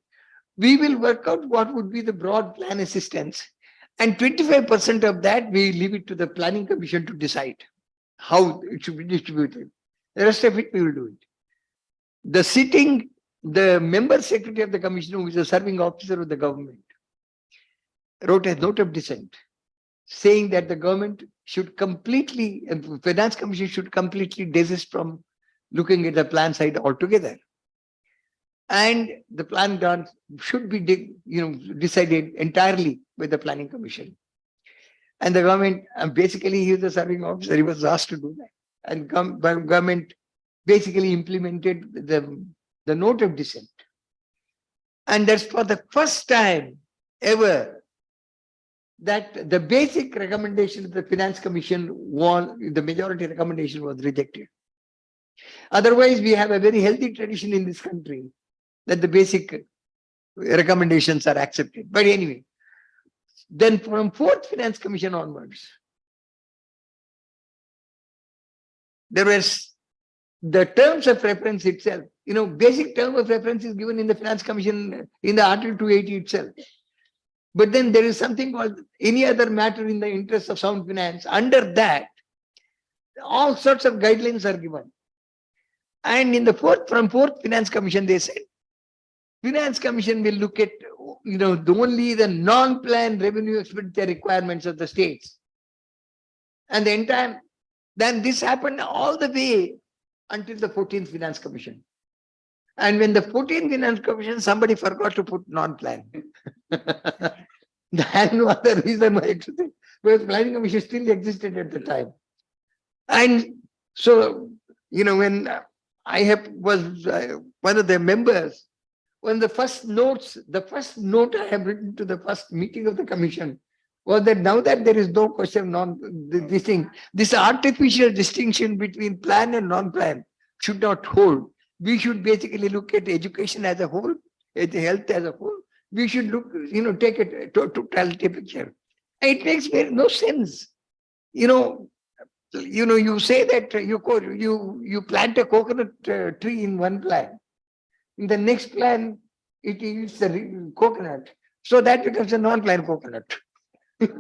We will work out what would be the broad plan assistance. And 25% of that, we leave it to the planning commission to decide how it should be distributed. The rest of it, we will do it. The member secretary of the commission, who is a serving officer of the government, wrote a note of dissent saying that the government should completely, finance commission should completely desist from looking at the plan side altogether. And the plan done should be decided entirely by the planning commission. And the government, basically he was the serving officer, he was asked to do that. And government basically implemented the note of dissent. And that's for the first time ever that the basic recommendation of the finance commission the majority recommendation was rejected. Otherwise, we have a very healthy tradition in this country that the basic recommendations are accepted. But anyway, then from fourth finance commission onwards, there was the terms of reference itself. Basic term of reference is given in the finance commission in the Article 280 itself. But then there is something called any other matter in the interest of sound finance. Under that, all sorts of guidelines are given. And in from fourth finance commission, they said, finance commission will look at, only the non-plan revenue expenditure requirements of the states. And then this happened all the way until the 14th finance commission. And when the 14th finance commission, somebody forgot to put non-plan. That's no other reason why it was, because planning commission still existed at the time. And so, when I was one of the members, one of the first note I have written to the first meeting of the commission was that now that there is no question on this artificial distinction between plan and non-plan should not hold. We should basically look at education as a whole, at health as a whole. We should look, take a totality picture. It makes no sense. You say that you plant a coconut tree in one plan. In the next plan, it is the coconut. So that becomes a non-plan coconut. It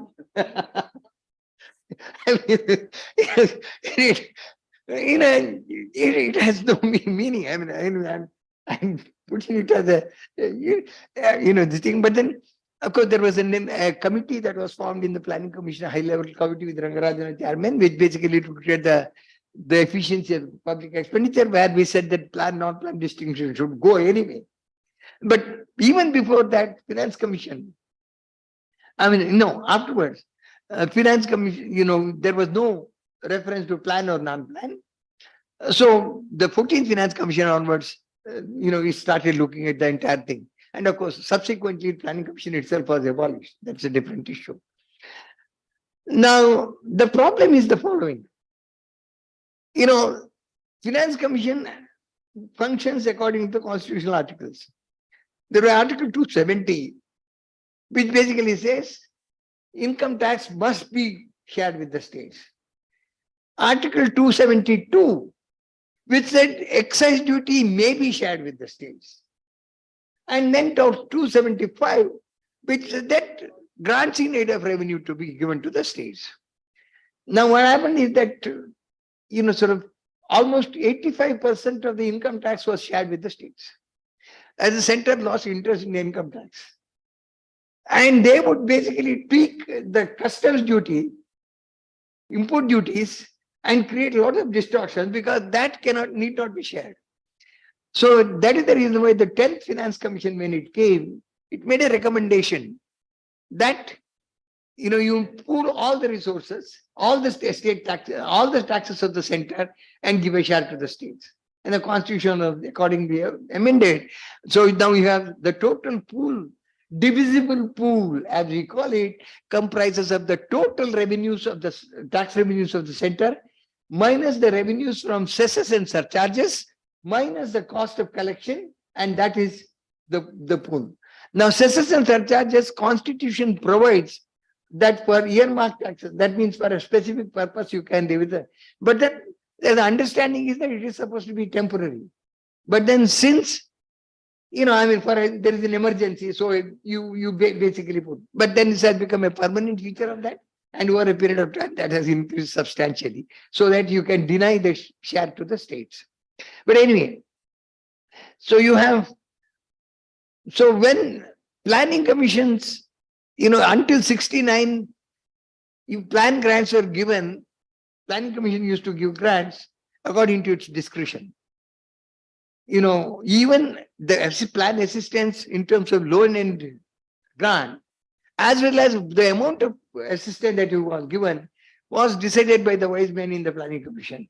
has no meaning. I'm putting it as this thing. But then, of course, there was a committee that was formed in the planning commission, a high-level committee with Rangarajan as chairman, which basically looked at the efficiency of public expenditure, where we said that plan, non-plan distinction should go anyway. But even before that, finance commission, afterwards, finance commission, there was no reference to plan or non-plan. So the 14th finance commission onwards, we started looking at the entire thing. And of course, subsequently, planning commission itself was abolished. That's a different issue. Now, the problem is the following. Finance commission functions according to the constitutional articles. There was Article 270, which basically says income tax must be shared with the states. Article 272, which said excise duty may be shared with the states. And then 275, which that grants in aid of revenue to be given to the states. Now, what happened is that, almost 85% of the income tax was shared with the states. As the center lost interest in the income tax. And they would basically tweak the customs duty, import duties, and create a lot of distortions because that need not be shared. So that is the reason why the 10th Finance Commission, when it came, it made a recommendation that you pool all the resources, all the state taxes, all the taxes of the center, and give a share to the states. And the constitution accordingly amended. So now you have the total pool, divisible pool, as we call it, comprises of the total revenues of the tax revenues of the center, minus the revenues from cesses and surcharges, minus the cost of collection, and that is the pool. Now, cesses and surcharges, Constitution provides that for earmarked taxes, that means for a specific purpose you can live with it. But then the understanding is that it is supposed to be temporary. But then since, there is an emergency, so you basically put, but then it has become a permanent feature of that. And over a period of time, that has increased substantially so that you can deny the share to the states. But anyway, so you have, so when planning commissions, until 69, if plan grants were given, planning commission used to give grants according to its discretion. Even the plan assistance in terms of loan and grant, as well as the amount of assistance that you was given, was decided by the wise men in the planning commission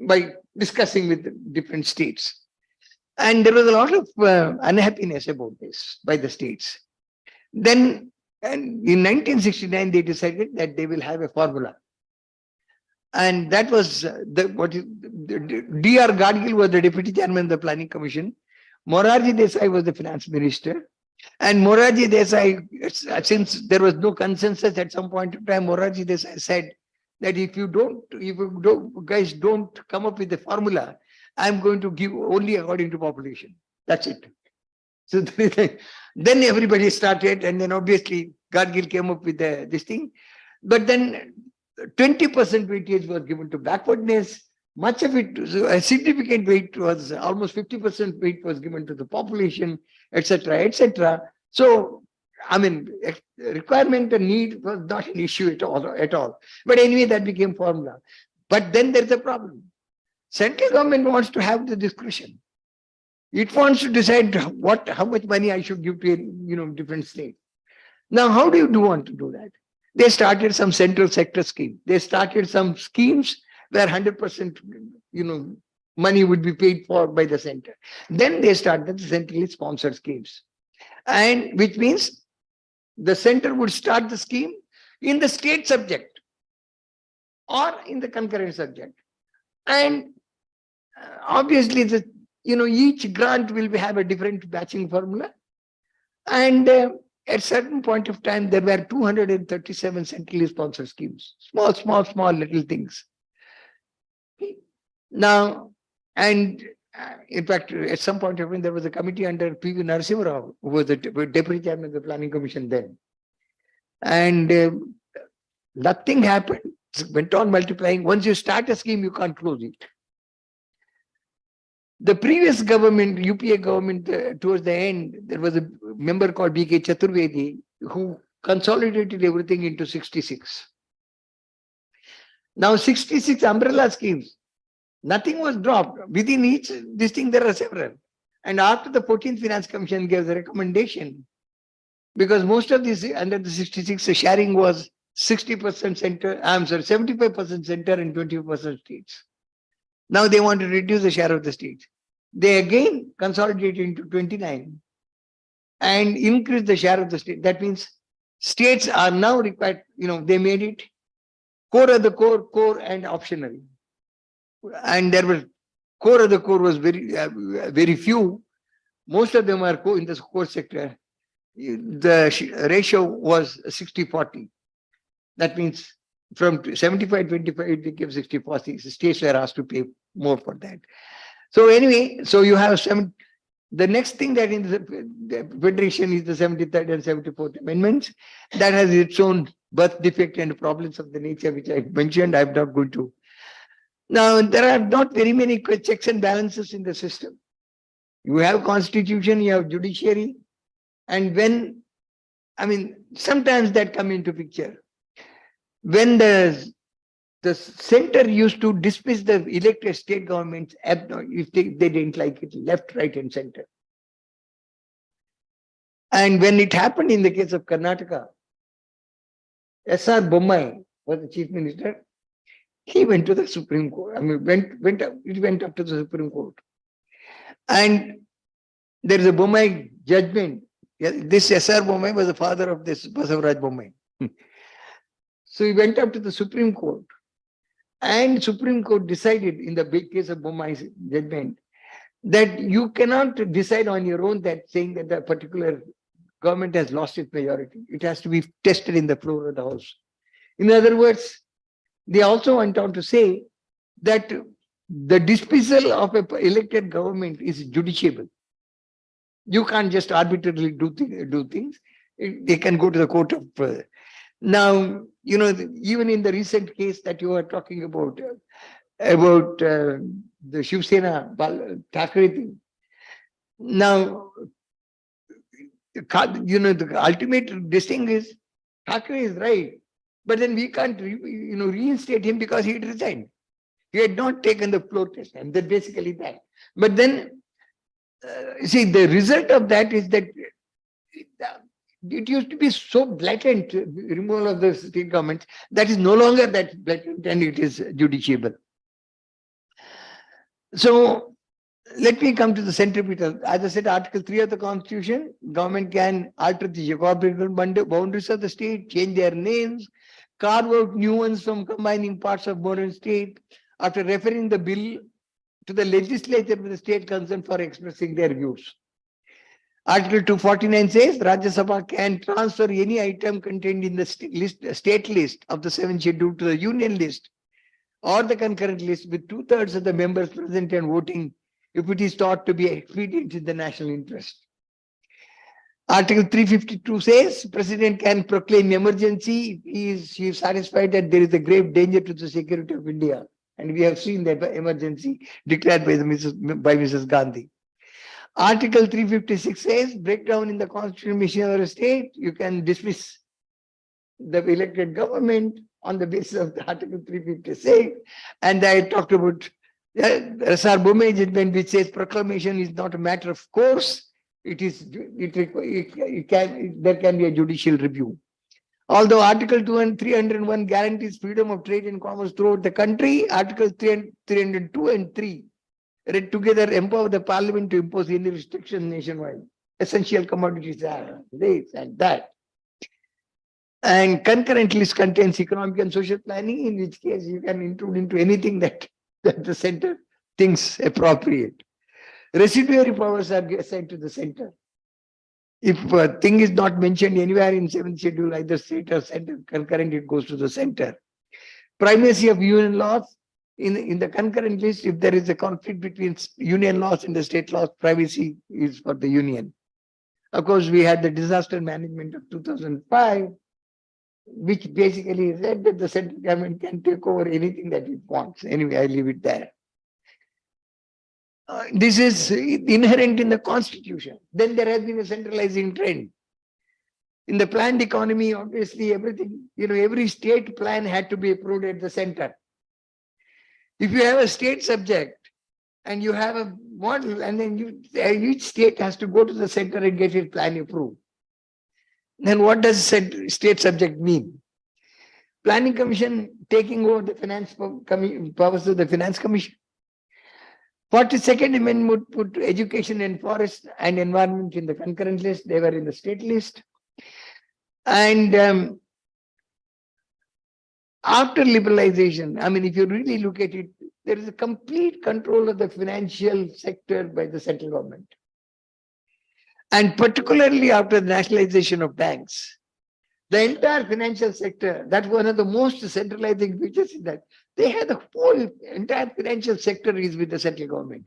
by discussing with different states. And there was a lot of unhappiness about this by the states. Then in 1969, they decided that they will have a formula. And that was D.R. Gadgil was the deputy chairman of the planning commission. Morarji Desai was the finance minister. And Morarji Desai, since there was no consensus at some point of time, Morarji Desai said that if you guys don't come up with a formula, I'm going to give only according to population. That's it. So then everybody started, and then obviously Gadgil came up with this thing. But then 20% weightage was given to backwardness. Much of it, a significant weight was almost 50% weight was given to the population, etc., etc. So, requirement and need was not an issue at all. But anyway, that became formula. But then there's a problem. Central government wants to have the discretion. It wants to decide how much money I should give to different states. Now, how do you want to do that? They started some central sector scheme. They started some schemes where 100% money would be paid for by the center. Then they started the centrally sponsored schemes, and which means the center would start the scheme in the state subject or in the concurrent subject, and obviously each grant will have a different batching formula, and at certain point of time there were 237 centrally sponsored schemes, small little things. Now, and in fact, at some point of time there was a committee under P.V. Narasimha Rao, who was the deputy chairman of the planning commission then, and nothing happened. It went on multiplying. Once you start a scheme, you can't close it. The previous government, UPA government, towards the end, there was a member called B.K. Chaturvedi who consolidated everything into 66. Now 66 umbrella schemes, nothing was dropped. Within each this thing there are several. And after the 14th Finance Commission gave the recommendation, because most of these under the 66, the sharing was 60% center, 75% center and 20% states. Now they want to reduce the share of the states. They again consolidated into 29 and increase the share of the state. That means states are now required, they made it core of the core and optional. And there was core of the core was very few. Most of them are in the core sector. The ratio was 60-40. That means from 75-25, it became 60-40. States were asked to pay more for that. So anyway, so you have the next thing that in the Federation is the 73rd and 74th Amendments. That has its own birth defect and problems of the nature which I mentioned. I'm not going to. Now, there are not very many checks and balances in the system. You have constitution, you have judiciary, and sometimes that come into picture. When the center used to dismiss the elected state governments if they didn't like it, left, right, and center. And when it happened in the case of Karnataka, S.R. Bommai was the chief minister. He went to the Supreme Court. It went up to the Supreme Court. And there is a Bommai judgment. This S.R. Bommai was the father of this Basavaraj Bommai. So he went up to the Supreme Court. And Supreme Court decided in the big case of Bommai's judgment that you cannot decide on your own that saying that the particular government has lost its majority. It has to be tested in the floor of the house. In other words, they also went on to say that the dismissal of an elected government is judiciable. You can't just arbitrarily do things. They can go to the court of Now, even in the recent case that you were talking about the Shiv Sena Thackeray thing. Now, the ultimate this thing is Thackeray is right, but then we can't reinstate him because he had resigned. He had not taken the floor test, and then basically that. But then, see, the result of that is that it used to be so blatant removal of the state government that is no longer that blatant, and it is judiciable. So let me come to the centripetal. As I said, Article 3 of the Constitution, government can alter the geographical boundaries of the state, change their names, carve out new ones from combining parts of modern state, after referring the bill to the legislature of the state concerned for expressing their views. Article 249 says Rajya Sabha can transfer any item contained in the state list of the 7th schedule to the union list or the concurrent list with 2/3 of the members present and voting if it is thought to be expedient in the national interest. Article 352 says President can proclaim emergency if he is satisfied that there is a grave danger to the security of India. And we have seen that emergency declared by Mrs. Gandhi. Article 356 says breakdown in the constitutional machinery of a state, you can dismiss the elected government on the basis of the Article 356. And I talked about S.R. Bommai judgment, which says proclamation is not a matter of course. There can be a judicial review. Although Article 301 guarantees freedom of trade and commerce throughout the country, Article 302 and 3 read together empower the parliament to impose any restrictions nationwide. Essential commodities are this and that. And concurrent list contains economic and social planning, in which case you can include into anything that the center thinks appropriate. Residuary powers are assigned to the center. If a thing is not mentioned anywhere in 7th schedule, either state or center, concurrent, it goes to the center. Primacy of union laws. In the concurrent list, if there is a conflict between union laws and the state laws, primacy is for the union. Of course, we had the disaster management of 2005, which basically said that the central government can take over anything that it wants. Anyway, I leave it there. This is inherent in the Constitution. Then there has been a centralizing trend. In the planned economy, obviously, everything, every state plan had to be approved at the center. If you have a state subject and you have a model, and then each state has to go to the center and get its plan approved, then what does state subject mean? Planning Commission taking over the finance powers of the Finance Commission. 42nd Amendment would put education and forest and environment in the concurrent list. They were in the state list. And after liberalization, if you really look at it, there is a complete control of the financial sector by the central government. And particularly after the nationalization of banks, the entire financial sector, that's one of the most centralizing features in that. They have the whole entire financial sector is with the central government.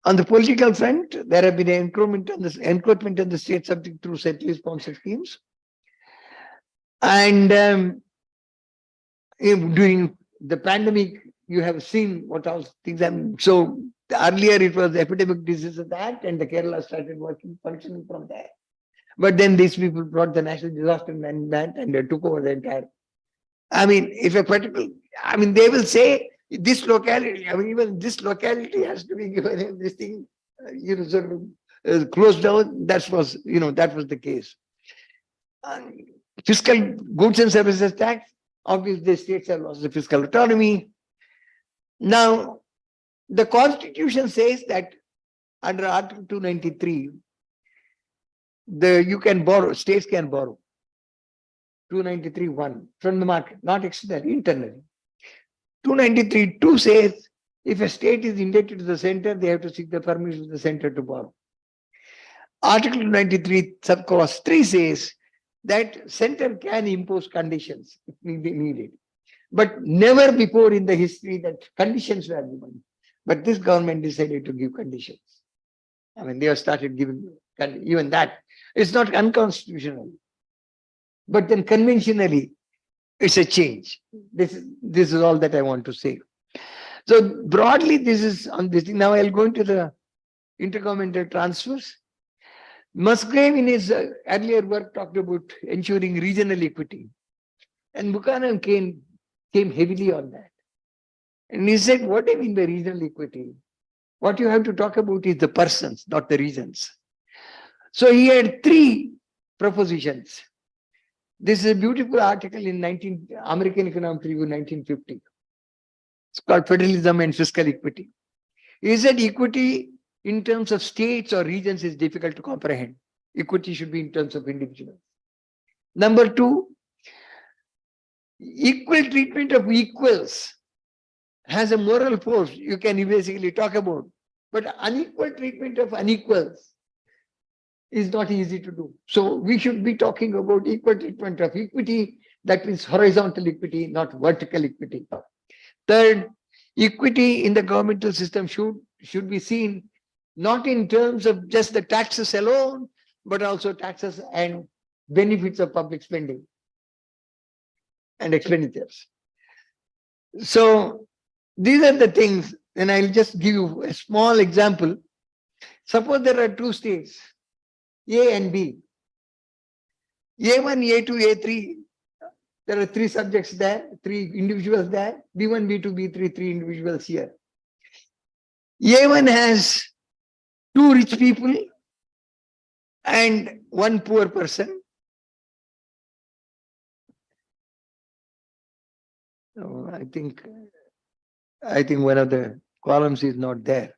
On the political front, there have been encroachment on the state subject through centrally sponsored schemes. And during the pandemic, you have seen what else things happen. So earlier it was the Epidemic Diseases Act, and the Kerala started functioning from there. But then these people brought the National Disaster Management and they took over the entire. If a particular, they will say this locality, even this locality has to be given this thing, sort of closed down. That was the case. Fiscal goods and services tax, obviously the states have lost the fiscal autonomy. Now, the Constitution says that under Article 293, you can borrow, states can borrow 293(1) from the market, not externally, internally. 293(2) says if a state is indebted to the center, they have to seek the permission of the center to borrow. Article 293 subclause 3 says that center can impose conditions if needed. But never before in the history that conditions were given. But this government decided to give conditions. They have started giving even that. It's not unconstitutional. but then conventionally, it's a change. This is all that I want to say. So broadly, this is on this thing. Now I'll go into the intergovernmental transfers. Musgrave in his earlier work talked about ensuring regional equity. And Buchanan came heavily on that. And he said, what do you mean by regional equity? What you have to talk about is the persons, not the regions. So he had three propositions. This is a beautiful article in American Economic Review 1950. It's called Federalism and Fiscal Equity. He said equity in terms of states or regions is difficult to comprehend. Equity should be in terms of individuals. Number two, equal treatment of equals has a moral force you can basically talk about. But unequal treatment of unequals is not easy to do. So we should be talking about equal treatment of equity. That means horizontal equity, not vertical equity. Third, equity in the governmental system should be seen not in terms of just the taxes alone, but also taxes and benefits of public spending and expenditures. So these are the things, and I'll just give you a small example. Suppose there are two states, A and B. A1, A2, A3, there are three subjects there, three individuals there, B1, B2, B3, three individuals here. A1 has two rich people and one poor person. Oh, I think one of the columns is not there.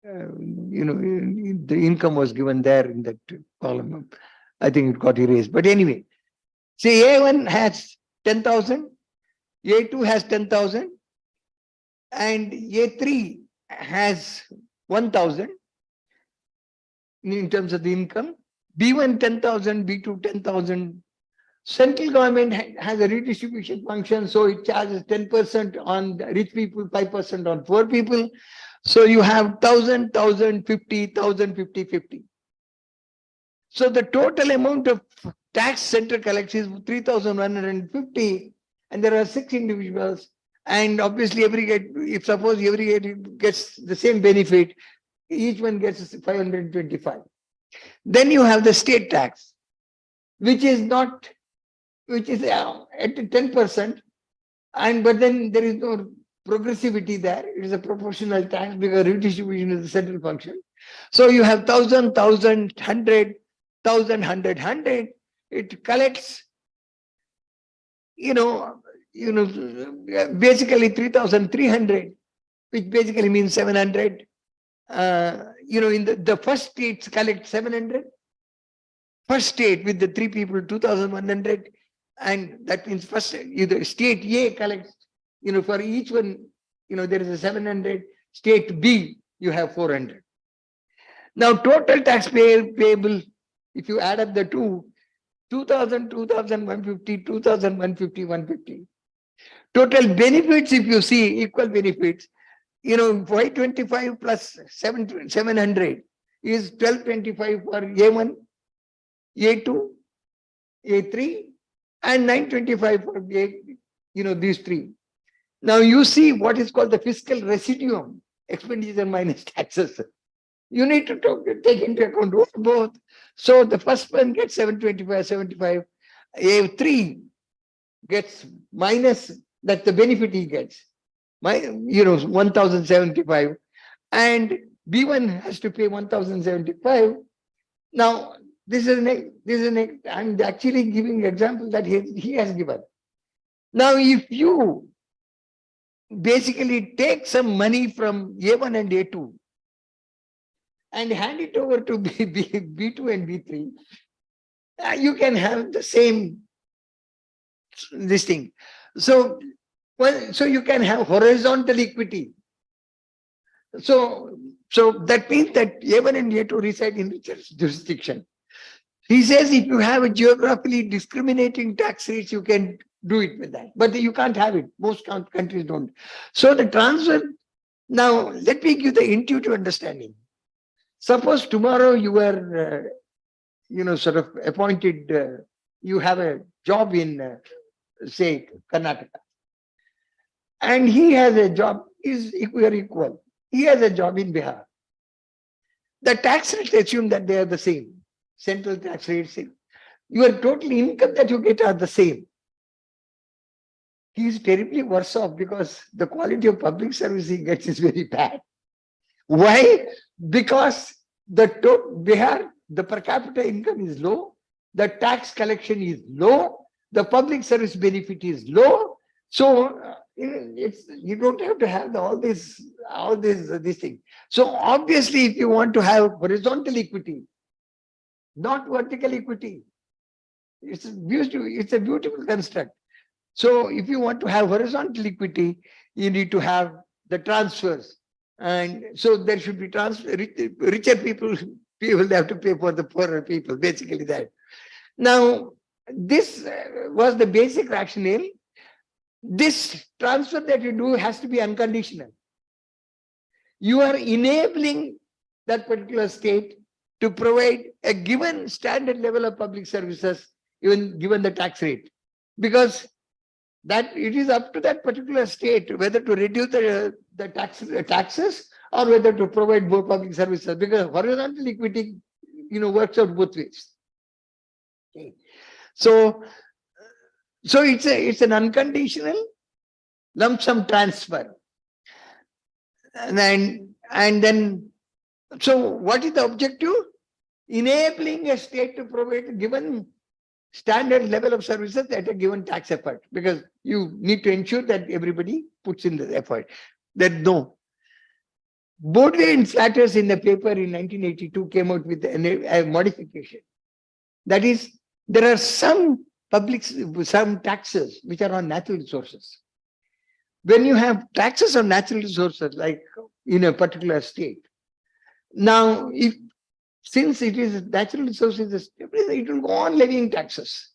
The income was given there in that column. I think it got erased. But anyway, say A1 has 10,000, A2 has 10,000, and A3 has 1,000 in terms of the income. B1 10,000, B2 10,000. Central government has a redistribution function, so it charges 10% on rich people, 5% on poor people. So you have 1,000, 1,050, 1,050, 50. So the total amount of tax center collects is 3,150, and there are 6 individuals. And obviously, if suppose every gets the same benefit, each one gets 525. Then you have the state tax, which is at 10%, but then there is no progressivity there. It is a proportional tax because redistribution is a central function. So you have 1,000, 1,000, 100, 1,000, 100, 100. It collects, basically 3,300, which basically means 700. In the first states collect 700. First state with the 3 people, 2,100. And that means first, either state A collects, for each one, there is a 700. State B, you have 400. Now, total tax payable, if you add up the two, 2,000, 2,150, 2,150, 150. Total benefits, if you see, equal benefits, 525 plus 700 is 1,225 for A1, A2, A3, and 925 for these three. Now you see what is called the fiscal residuum, expenditure minus taxes. You need to take into account both. So the first one gets 725, 75. A3 gets minus, that's the benefit he gets. 1,075. And B1 has to pay 1,075. Now, I'm actually giving example that he has given. Now, if you basically take some money from A1 and A2 and hand it over to B2 and B3, you can have the same this thing. So you can have horizontal equity. So that means that A1 and A2 reside in which jurisdiction. He says if you have a geographically discriminating tax rates, you can do it with that. But you can't have it. Most countries don't. So the transfer, now let me give the intuitive understanding. Suppose tomorrow you were, sort of appointed you have a job in, say, Karnataka, and he has a job, is equal. He has a job in Bihar. The tax rate assume that they are the same. Central tax rate same. Your total income that you get are the same. He is terribly worse off because the quality of public service he gets is very bad. Why? Because Bihar, the per capita income is low, the tax collection is low, the public service benefit is low. So you don't have to have all this thing. So obviously, if you want to have horizontal equity, not vertical equity, it's a beautiful construct. So if you want to have horizontal equity, you need to have the transfers. And so there should be richer people have to pay for the poorer people, basically that. Now, this was the basic rationale. This transfer that you do has to be unconditional. You are enabling that particular state to provide a given standard level of public services, even given the tax rate. Because that it is up to that particular state whether to reduce the taxes or whether to provide more public services, because horizontal equity works out both ways. Okay. So it's an unconditional lump sum transfer. And then so what is the objective? Enabling a state to provide a given standard level of services at a given tax effort, because you need to ensure that everybody puts in the effort. That no. Bordway and Slatters in the paper in 1982 came out with a modification. That is, there are some taxes which are on natural resources. When you have taxes on natural resources, like in a particular state, now since it is natural resources, it will go on levying taxes,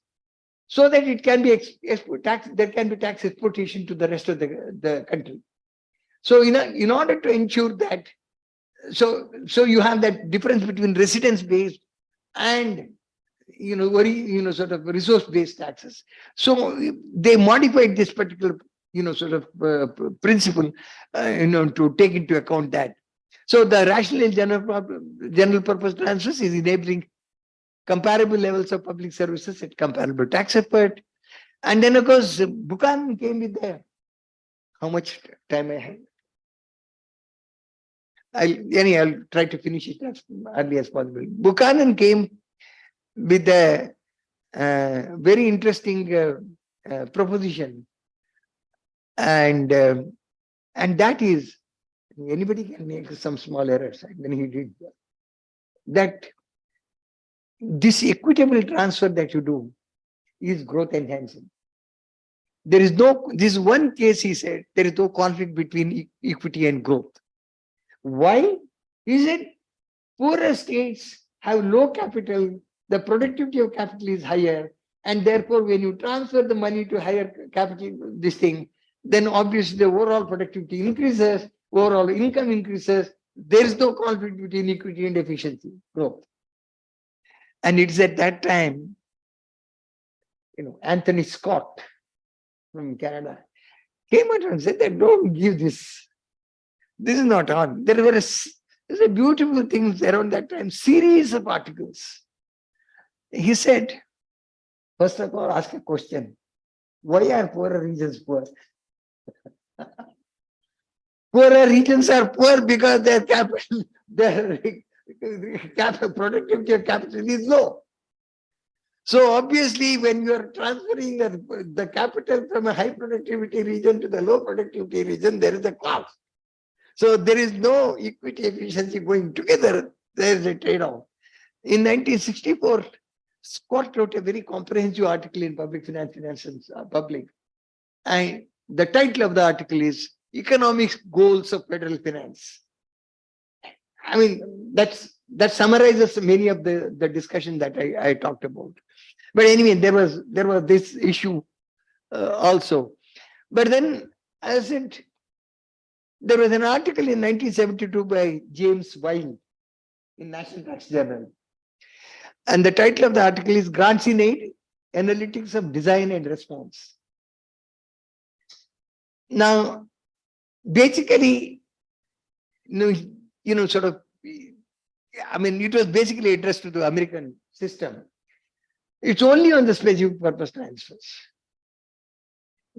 so that it can be there can be tax exportation to the rest of the country. So in order to ensure that, so you have that difference between residence-based and sort of resource-based taxes. So they modified this particular principle to take into account that. So the rational general purpose transfers is enabling comparable levels of public services at comparable tax effort. And then of course Buchanan came with the, how much time I have? I'll try to finish it as early as possible. Buchanan came with a very interesting proposition, and that is, anybody can make some small errors, and then he did that. This equitable transfer that you do is growth enhancing. There is this one case he said, there is no conflict between equity and growth. Why? He said, poorer states have low capital, the productivity of capital is higher, and therefore when you transfer the money to higher capital, then obviously the overall productivity increases, overall income increases. There is no conflict between equity and efficiency, growth. And it's at that time, Anthony Scott from Canada came out and said that don't give this. This is not on. There were a beautiful things around that time, series of articles. He said, first of all, ask a question. Why are poorer regions poor? Poorer regions are poor because their capital, their productivity of capital is low. So obviously, when you are transferring the capital from a high productivity region to the low productivity region, there is a cost. So there is no equity efficiency going together. There is a trade-off. In 1964, Scott wrote a very comprehensive article in Public Finance Financials Public. And the title of the article is Economic Goals of Federal Finance. I mean, that summarizes many of the discussion that I talked about. But anyway, there was this issue also. But then, as I said, there was an article in 1972 by James Weil in National Tax Journal. And the title of the article is Grants in Aid, analytics of design and response. Now, basically, sort of, I mean, it was basically addressed to the American system. It's only on the specific purpose transfers.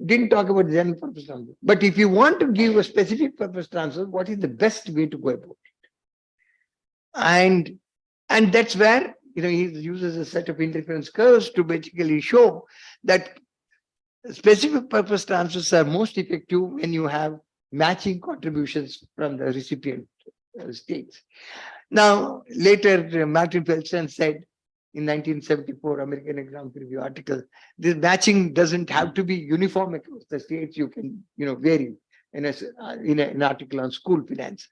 Didn't talk about general purpose transfer. But if you want to give a specific purpose transfer, what is the best way to go about it? And that's where he uses a set of interference curves to basically show that specific purpose transfers are most effective when you have matching contributions from the recipient states. Now, later, Martin Feldstein said in 1974 American Economic Review article, this matching doesn't have to be uniform across the states. You can, vary in an article on school finance.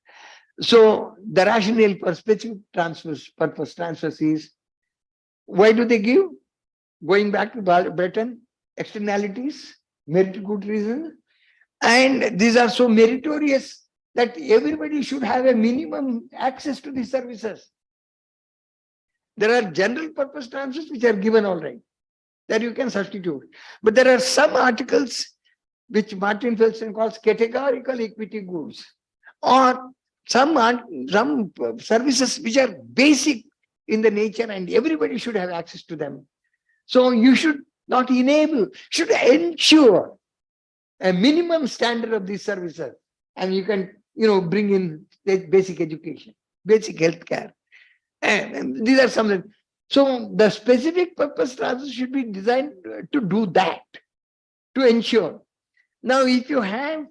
So the rationale for specific purpose transfers is, why do they give? Going back to Breton, externalities, merit good reason, and these are so meritorious that everybody should have a minimum access to these services. There are general purpose transfers which are given all right, that you can substitute. But there are some articles which Martin Feldstein calls categorical equity goods, or some services which are basic in the nature and everybody should have access to them. So you should not enable, should ensure a minimum standard of these services. And you can, bring in basic education, basic healthcare. And these are some. So the specific purpose transfers should be designed to do that, to ensure. Now, if you have,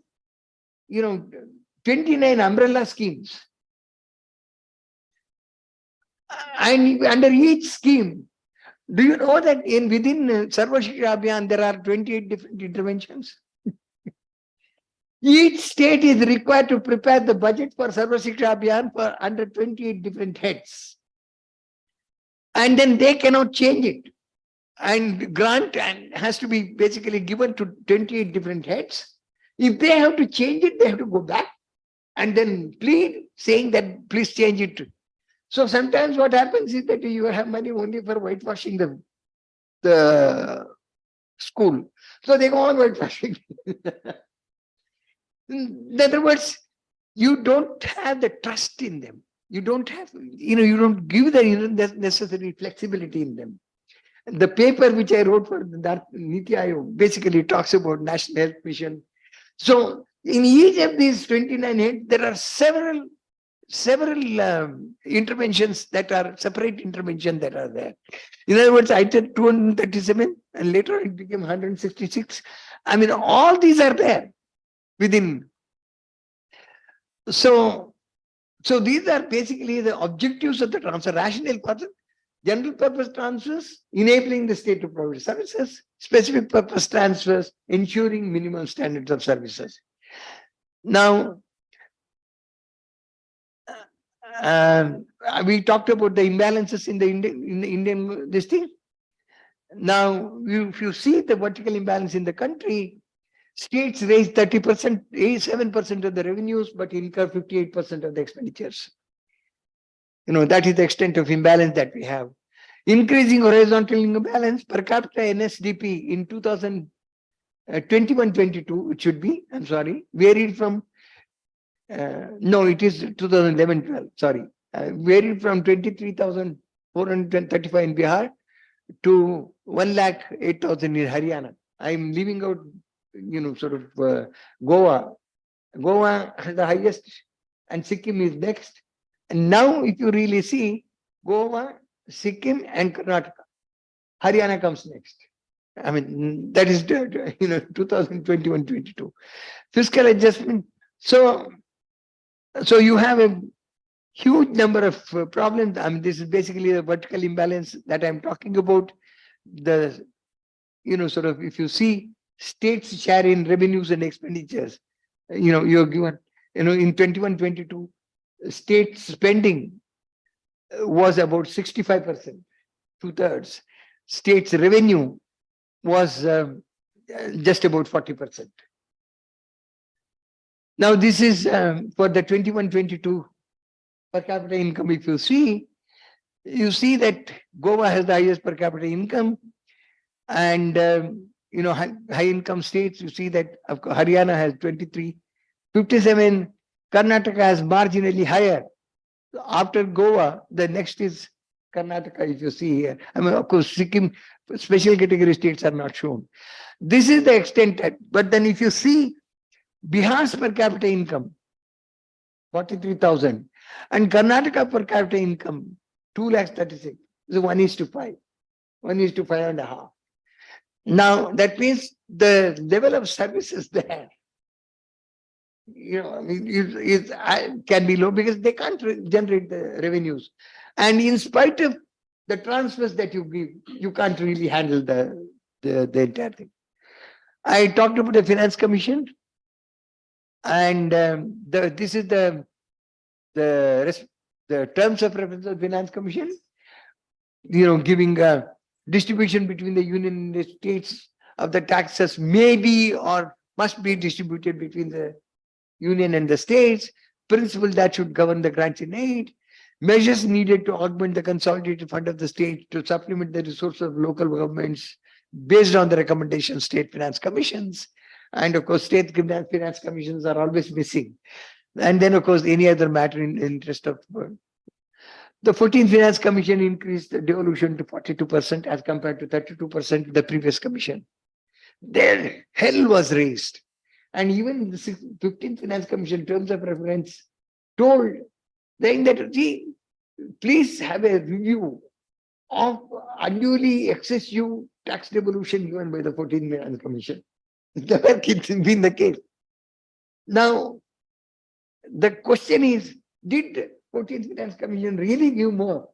29 umbrella schemes, and under each scheme, do you know that within Sarva Shiksha Abhiyan, there are 28 different interventions? Each state is required to prepare the budget for Sarva Shiksha Abhiyan for under 28 different heads. And then they cannot change it. And grant has to be basically given to 28 different heads. If they have to change it, they have to go back and then plead, saying that please change it. So sometimes what happens is that you have money only for whitewashing the school. So they go on whitewashing. In other words, you don't have the trust in them. You don't have, you don't give the necessary flexibility in them. The paper which I wrote for that Niti Aayog basically talks about National Health Mission. So in each of these 29 heads, there are several interventions that are separate interventions that are there. In other words, I did 237 and later it became 166. I mean, all these are there within. So these are basically the objectives of the transfer. Rationale purpose, general purpose transfers, enabling the state to provide services, specific purpose transfers, ensuring minimum standards of services. Now, we talked about the imbalances in the Indian this thing. Now, if you see the vertical imbalance in the country, states raise 30%, 87% of the revenues, but incur 58% of the expenditures. That is the extent of imbalance that we have. Increasing horizontal imbalance per capita NSDP in 2021-22, it should be, I'm sorry, varied from, no, it is 2011-12, sorry, varied from 23,435 in Bihar to 1,08,000 in Haryana. I'm leaving out, Goa. Goa has the highest and Sikkim is next. And now if you really see, Goa, Sikkim and Karnataka, Haryana comes next. I mean, that is, 2021-22. Fiscal adjustment. So you have a huge number of problems. I mean, this is basically the vertical imbalance that I'm talking about. If you see states share in revenues and expenditures, you're given, in 21-22, state spending was about 65%, 2/3. States revenue was just about 40%. Now, this is for the 21-22 per capita income. If you see that Goa has the highest per capita income, And, high income states, you see that of course, Haryana has 23, 57, Karnataka has marginally higher. After Goa, the next is Karnataka, if you see here. I mean, of course, Sikkim, special category states are not shown. This is the extent, but then if you see Bihar's per capita income, 43,000, and Karnataka per capita income, 2,36,000, so 1:5, 1:5.5. Now, that means the level of services there, I mean, can be low because they can't generate the revenues. And in spite of the transfers that you give, you can't really handle the entire thing. I talked about the Finance Commission, and this is the terms of reference of the Finance Commission, giving a distribution between the union and the states of the taxes may be or must be distributed between the union and the states, principle that should govern the grants in aid, measures needed to augment the consolidated fund of the state to supplement the resources of local governments based on the recommendations of state finance commissions. And of course, state finance commissions are always missing. And then, of course, any other matter in interest of the 14th Finance Commission increased the devolution to 42% as compared to 32% the previous commission. Their hell was raised. And even the 15th Finance Commission terms of reference told saying that, please have a review of unduly excessive tax devolution given by the 14th Finance Commission. Never been the case. Now, the question is, did 14th Finance Commission really give more?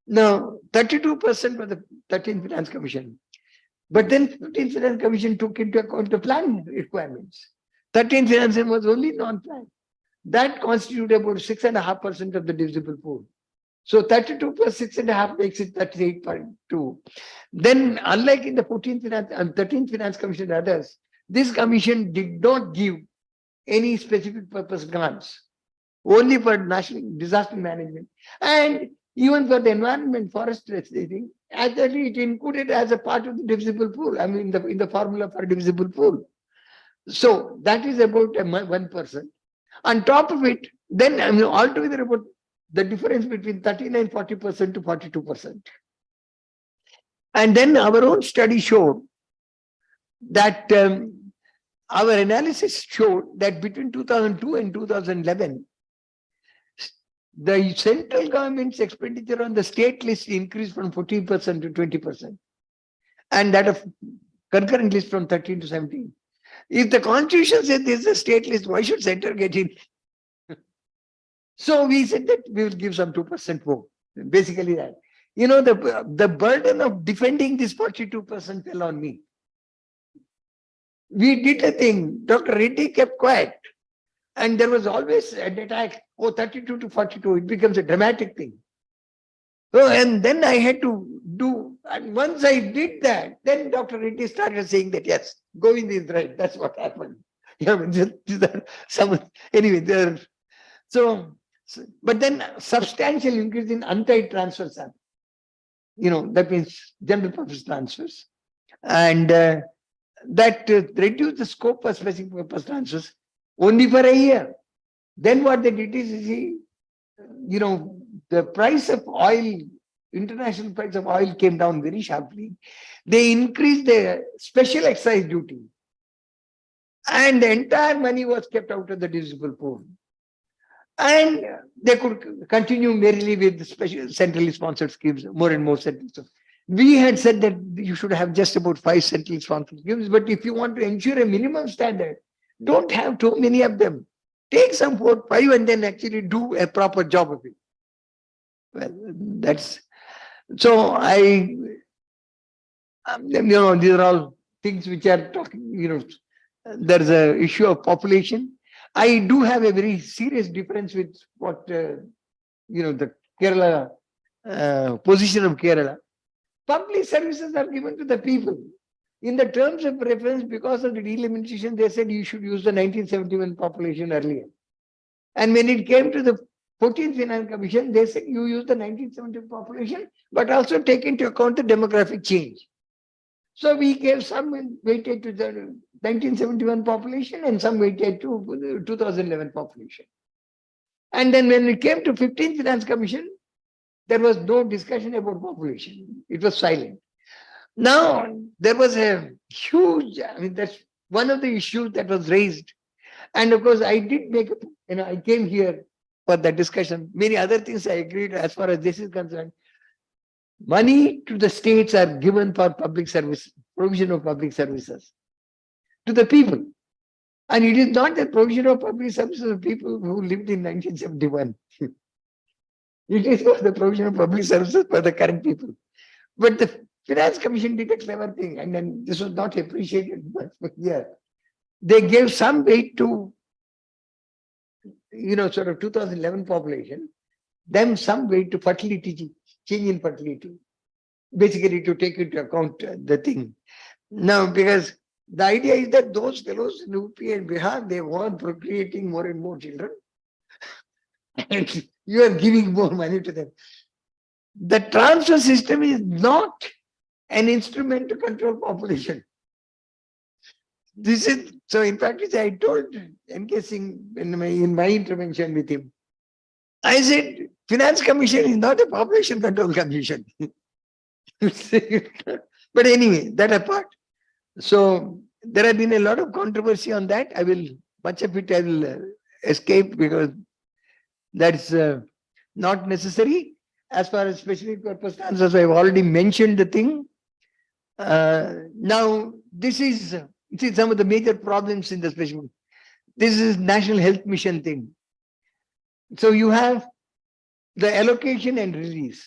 Now, 32% for the 13th Finance Commission. But then 15th Finance Commission took into account the plan requirements. 13th Finance was only non-plan. That constituted about 6.5% of the divisible pool. So 32 plus 6.5 makes it 38.2. Then, unlike in the 14th Finance and 13th Finance Commission and others, this commission did not give any specific purpose grants, only for national disaster management. And even for the environment, forest thing, actually it included as a part of the divisible pool. I mean, in the formula for divisible pool. So that is about 1%. On top of it, then I mean, altogether about the difference between 39, 40% to 42%. And then our own study showed that our analysis showed that between 2002 and 2011, the central government's expenditure on the state list increased from 14% to 20%. And that of concurrent list from 13 to 17. If the constitution said this is a state list, why should center get in? So we said that we will give some 2% more. Basically that. The burden of defending this 42% fell on me. We did a thing. Dr. Reddy kept quiet. And there was always an attack. 32 to 42. It becomes a dramatic thing. So, and then I had to do, and once I did that, then Dr. Reddy started saying that, yes, Govind is right. That's what happened. Anyway, but then substantial increase in untied transfers happened. That means general purpose transfers. And that reduced the scope for specific purpose transfers only for a year. Then what they did is, the price of oil, international price of oil came down very sharply. They increased the special excise duty. And the entire money was kept out of the divisible pool. And they could continue merely with the special centrally sponsored schemes, more and more centrally. We had said that you should have just about 5 centrally sponsored schemes, but if you want to ensure a minimum standard, don't have too many of them. Take some 4, 5 and then actually do a proper job of it. Well, that's so these are all things which are talking, there's an issue of population. I do have a very serious difference with what, the Kerala, position of Kerala. Public services are given to the people. In the terms of reference, because of the delimitation, they said you should use the 1971 population earlier. And when it came to the 14th Finance Commission, they said you use the 1970 population, but also take into account the demographic change. So we gave some weightage to the 1971 population and some weightage to the 2011 population. And then when it came to 15th Finance Commission, there was no discussion about population. It was silent. Now, there was a huge, I mean, that's one of the issues that was raised. And of course, I did make, I came here for that discussion. Many other things I agreed as far as this is concerned. Money to the states are given for public service, provision of public services to the people. And it is not the provision of public services of people who lived in 1971. It is for the provision of public services for the current people. But the Finance Commission did a clever thing, and then this was not appreciated. But yeah, they gave some weight to, sort of 2011 population, then some weight to fertility, change in fertility, basically to take into account the thing. Now, because the idea is that those fellows in UP and Bihar, they were procreating more and more children, and you are giving more money to them. The transfer system is not an instrument to control population. This is, so in fact, I told N.K. Singh in my intervention with him, I said, Finance Commission is not a population control commission. But anyway, that apart. So there have been a lot of controversy on that. Much of it I will escape because that's not necessary. As far as specific purpose transfers, I've already mentioned the thing. Now, this is some of the major problems in the special. This is National Health Mission thing. So you have the allocation and release.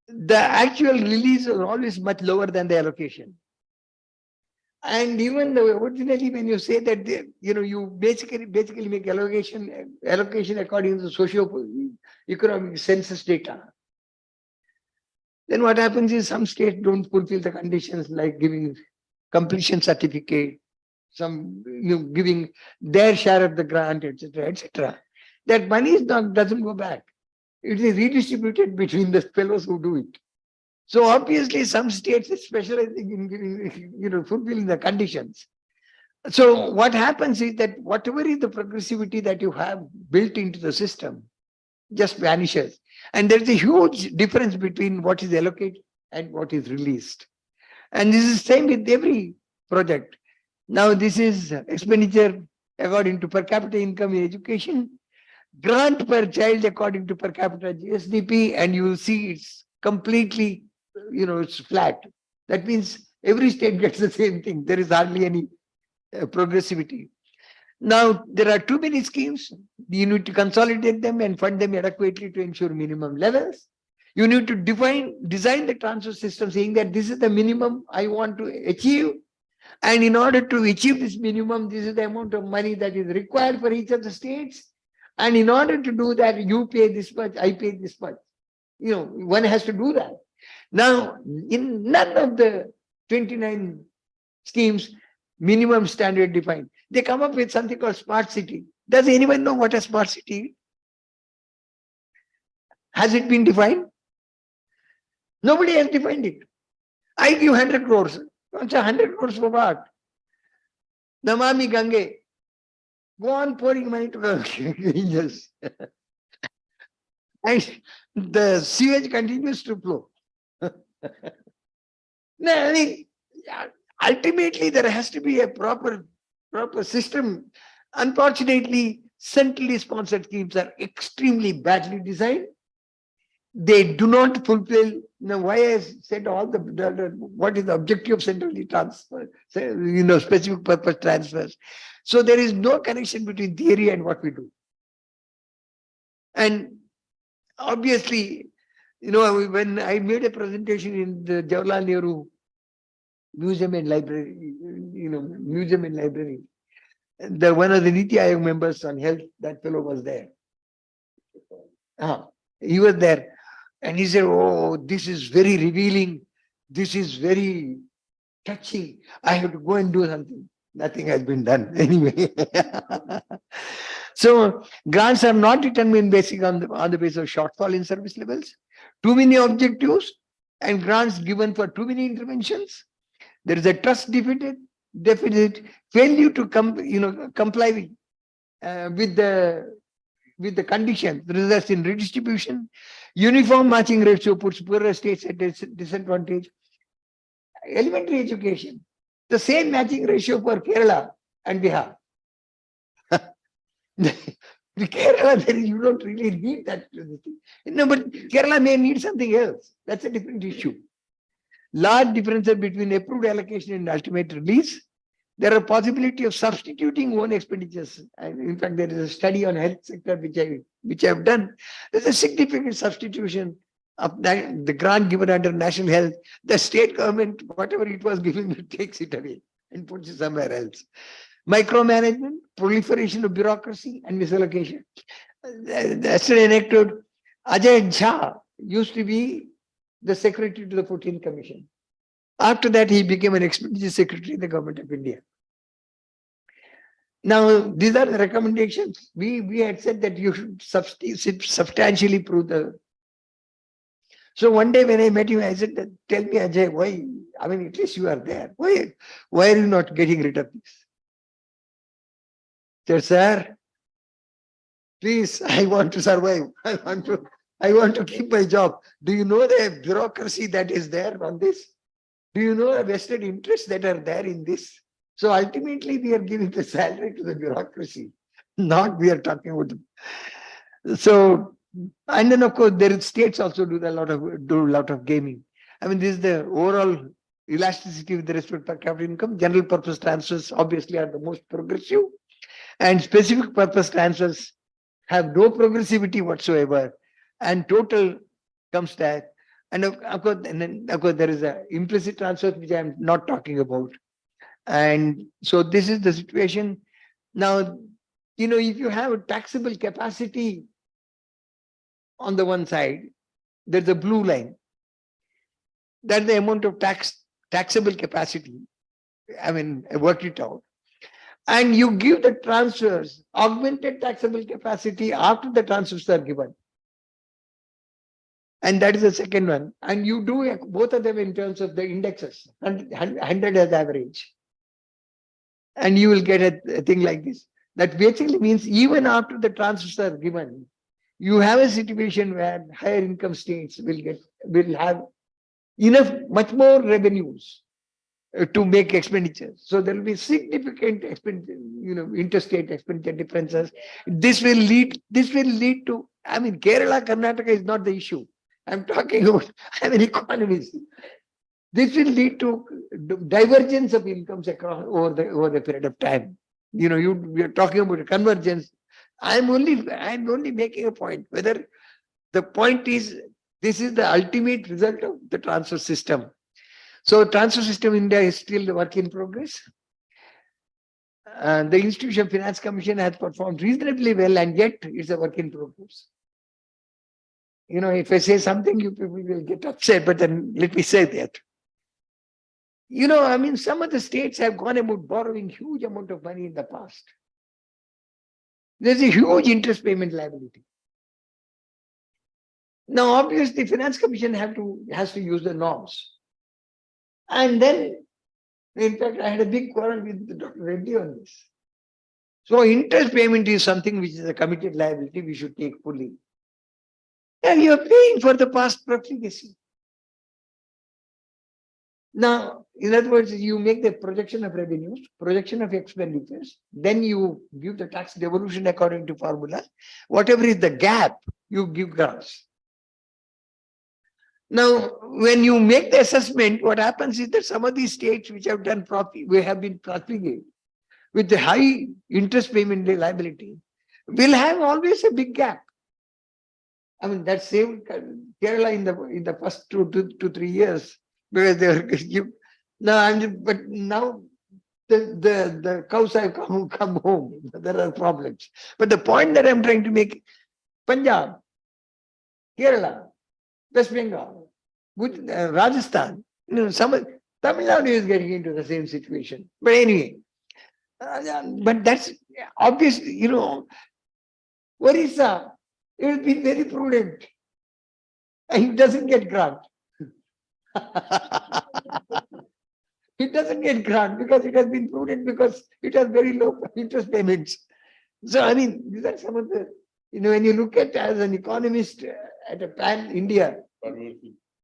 The actual release is always much lower than the allocation. And even originally, when you say that you basically make allocation according to the socio-economic census data, then what happens is some states don't fulfill the conditions like giving completion certificate, some giving their share of the grant, etc., etc. That money doesn't go back. It is redistributed between the fellows who do it. So obviously, some states are specializing in giving, fulfilling the conditions. So what happens is that whatever is the progressivity that you have built into the system just vanishes. And there's a huge difference between what is allocated and what is released. And this is the same with every project. Now, this is expenditure according to per capita income in education, grant per child according to per capita GSDP, and you will see it's completely, it's flat. That means every state gets the same thing. There is hardly any progressivity. Now, there are too many schemes. You need to consolidate them and fund them adequately to ensure minimum levels. You need to design the transfer system saying that this is the minimum I want to achieve. And in order to achieve this minimum, this is the amount of money that is required for each of the states. And in order to do that, you pay this much, I pay this much. One has to do that. Now, in none of the 29 schemes, minimum standard defined. They come up with something called smart city. Does anyone know what a smart city is? Has it been defined? Nobody has defined it. I give 100 crores. 100 crores for what? Namami Gange. Go on pouring money to Ganges. And the sewage continues to flow. No, I mean, ultimately there has to be a proper system. Unfortunately, centrally sponsored schemes are extremely badly designed. They do not fulfill, why I said all what is the objective of centrally transfer, specific purpose transfers. So there is no connection between theory and what we do. And obviously, when I made a presentation in the Jawaharlal Nehru Museum and Library, one of the Niti Aayog members on health, that fellow was there. He was there. And he said, oh, this is very revealing. This is very touching. I have to go and do something. Nothing has been done anyway. So grants are not determined based on the basis of shortfall in service levels, too many objectives, and grants given for too many interventions. There is a trust deficit, failure to comply with the conditions results in redistribution. Uniform matching ratio puts poorer states at disadvantage. Elementary education, the same matching ratio for Kerala and Bihar. The Kerala, then you don't really need that. No, but Kerala may need something else. That's a different issue. Large differences between approved allocation and ultimate release. There are possibility of substituting own expenditures. And in fact, there is a study on health sector which I have done. There's a significant substitution of the grant given under national health. The state government, whatever it was giving, it takes it away and puts it somewhere else. Micromanagement, proliferation of bureaucracy, and misallocation. Yesterday anecdote, Ajay Jha used to be the secretary to the 14th Commission. After that, he became an expenditure secretary in the government of India. Now, these are the recommendations. We had said that you should substantially prove the. So one day when I met him, I said, tell me, Ajay, why? I mean, at least you are there. Why are you not getting rid of this? Said, sir, please, I want to survive. I want to keep my job. Do you know the bureaucracy that is there on this? Do you know the vested interests that are there in this? So ultimately, we are giving the salary to the bureaucracy, not we are talking about. So, and then of course, there is states also do a lot of gaming. I mean, this is the overall elasticity with respect to per capita income. General purpose transfers obviously are the most progressive, and specific purpose transfers have no progressivity whatsoever, and total comes that. And of course, there is a implicit transfer which I am not talking about. And so this is the situation. Now, if you have a taxable capacity on the one side, there's a blue line. That's the amount of taxable capacity. I mean, I worked it out. And you give the transfers, augmented taxable capacity after the transfers are given. And that is the second one. And you do both of them in terms of the indexes, 100 as average. And you will get a thing like this. That basically means even after the transfers are given, you have a situation where higher income states will have much more revenues to make expenditures. So there will be significant interstate expenditure differences. This will lead to, I mean, Kerala, Karnataka is not the issue. I'm talking about, I'm an economist. This will lead to divergence of incomes across over the period of time. You're talking about a convergence. I'm only making a point. Whether the point is, this is the ultimate result of the transfer system. So transfer system in India is still a work in progress. The Institution of Finance Commission has performed reasonably well, and yet it's a work in progress. If I say something, you people will get upset, but then let me say that. I mean, some of the states have gone about borrowing huge amount of money in the past. There's a huge interest payment liability. Now, obviously, Finance Commission has to use the norms. And then, in fact, I had a big quarrel with Dr. Reddy on this. So interest payment is something which is a committed liability we should take fully. And you're paying for the past profligacy. Now, in other words, you make the projection of revenues, projection of expenditures, then you give the tax devolution according to formula. Whatever is the gap, you give grants. Now, when you make the assessment, what happens is that some of these states which have done we have been profligate with the high interest payment liability will have always a big gap. I mean, that saved Kerala in the first 2 to 3 years because they were but now the cows have come home. There are problems. But the point that I'm trying to make, Punjab, Kerala, West Bengal, Rajasthan, Tamil Nadu is getting into the same situation. But anyway, Yeah, but that's obvious, Orissa, it will be very prudent. And it doesn't get grant. It doesn't get grant because it has been prudent because it has very low interest payments. So, I mean, these are some of the, when you look at as an economist at a pan India,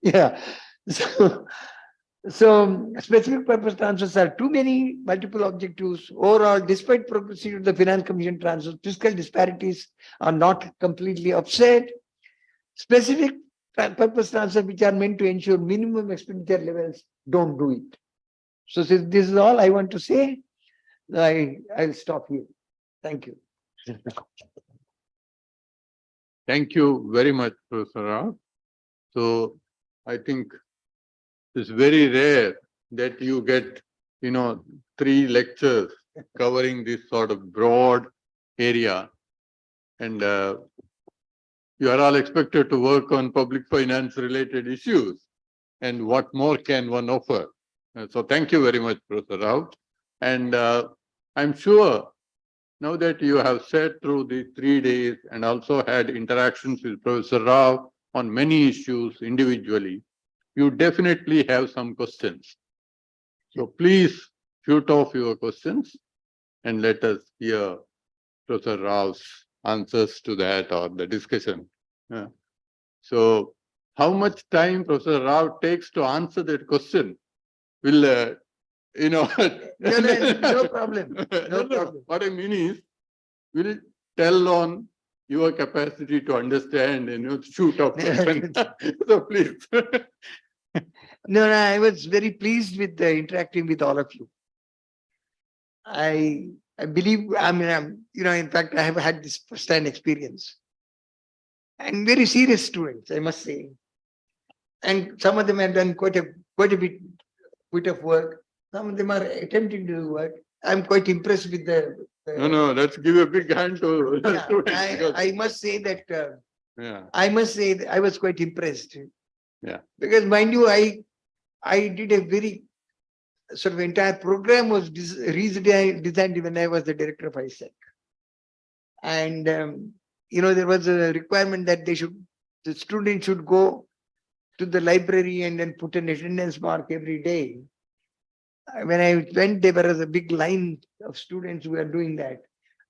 yeah. So specific purpose transfers are too many multiple objectives. Overall, despite progressing to the Finance Commission transfers, fiscal disparities are not completely offset. Specific purpose transfers which are meant to ensure minimum expenditure levels don't do it. So since this is all I want to say, I'll stop here. Thank you. Thank you very much, Professor Rao. So I think it's very rare that you get, 3 lectures covering this sort of broad area. And you are all expected to work on public finance related issues. And what more can one offer? So thank you very much, Professor Rao. And I'm sure now that you have sat through these 3 days and also had interactions with Professor Rao on many issues individually, you definitely have some questions. So please shoot off your questions and let us hear Professor Rao's answers to that or the discussion. So how much time Professor Rao takes to answer that question will, No problem. No problem. What I mean is, will tell on your capacity to understand and shoot off questions. So please. No, I was very pleased with interacting with all of you. I believe, in fact, I have had this first-hand experience. And very serious students, I must say. And some of them have done quite a bit of work. Some of them are attempting to do work. I'm quite impressed with the No, let's give a big hand to the students. I must say that Yeah. I must say that I was quite impressed. Yeah. Because mind you, I did a very sort of entire program was designed when I was the director of ISEC. And there was a requirement that the student should go to the library and then put an attendance mark every day. When I went, there was a big line of students who were doing that.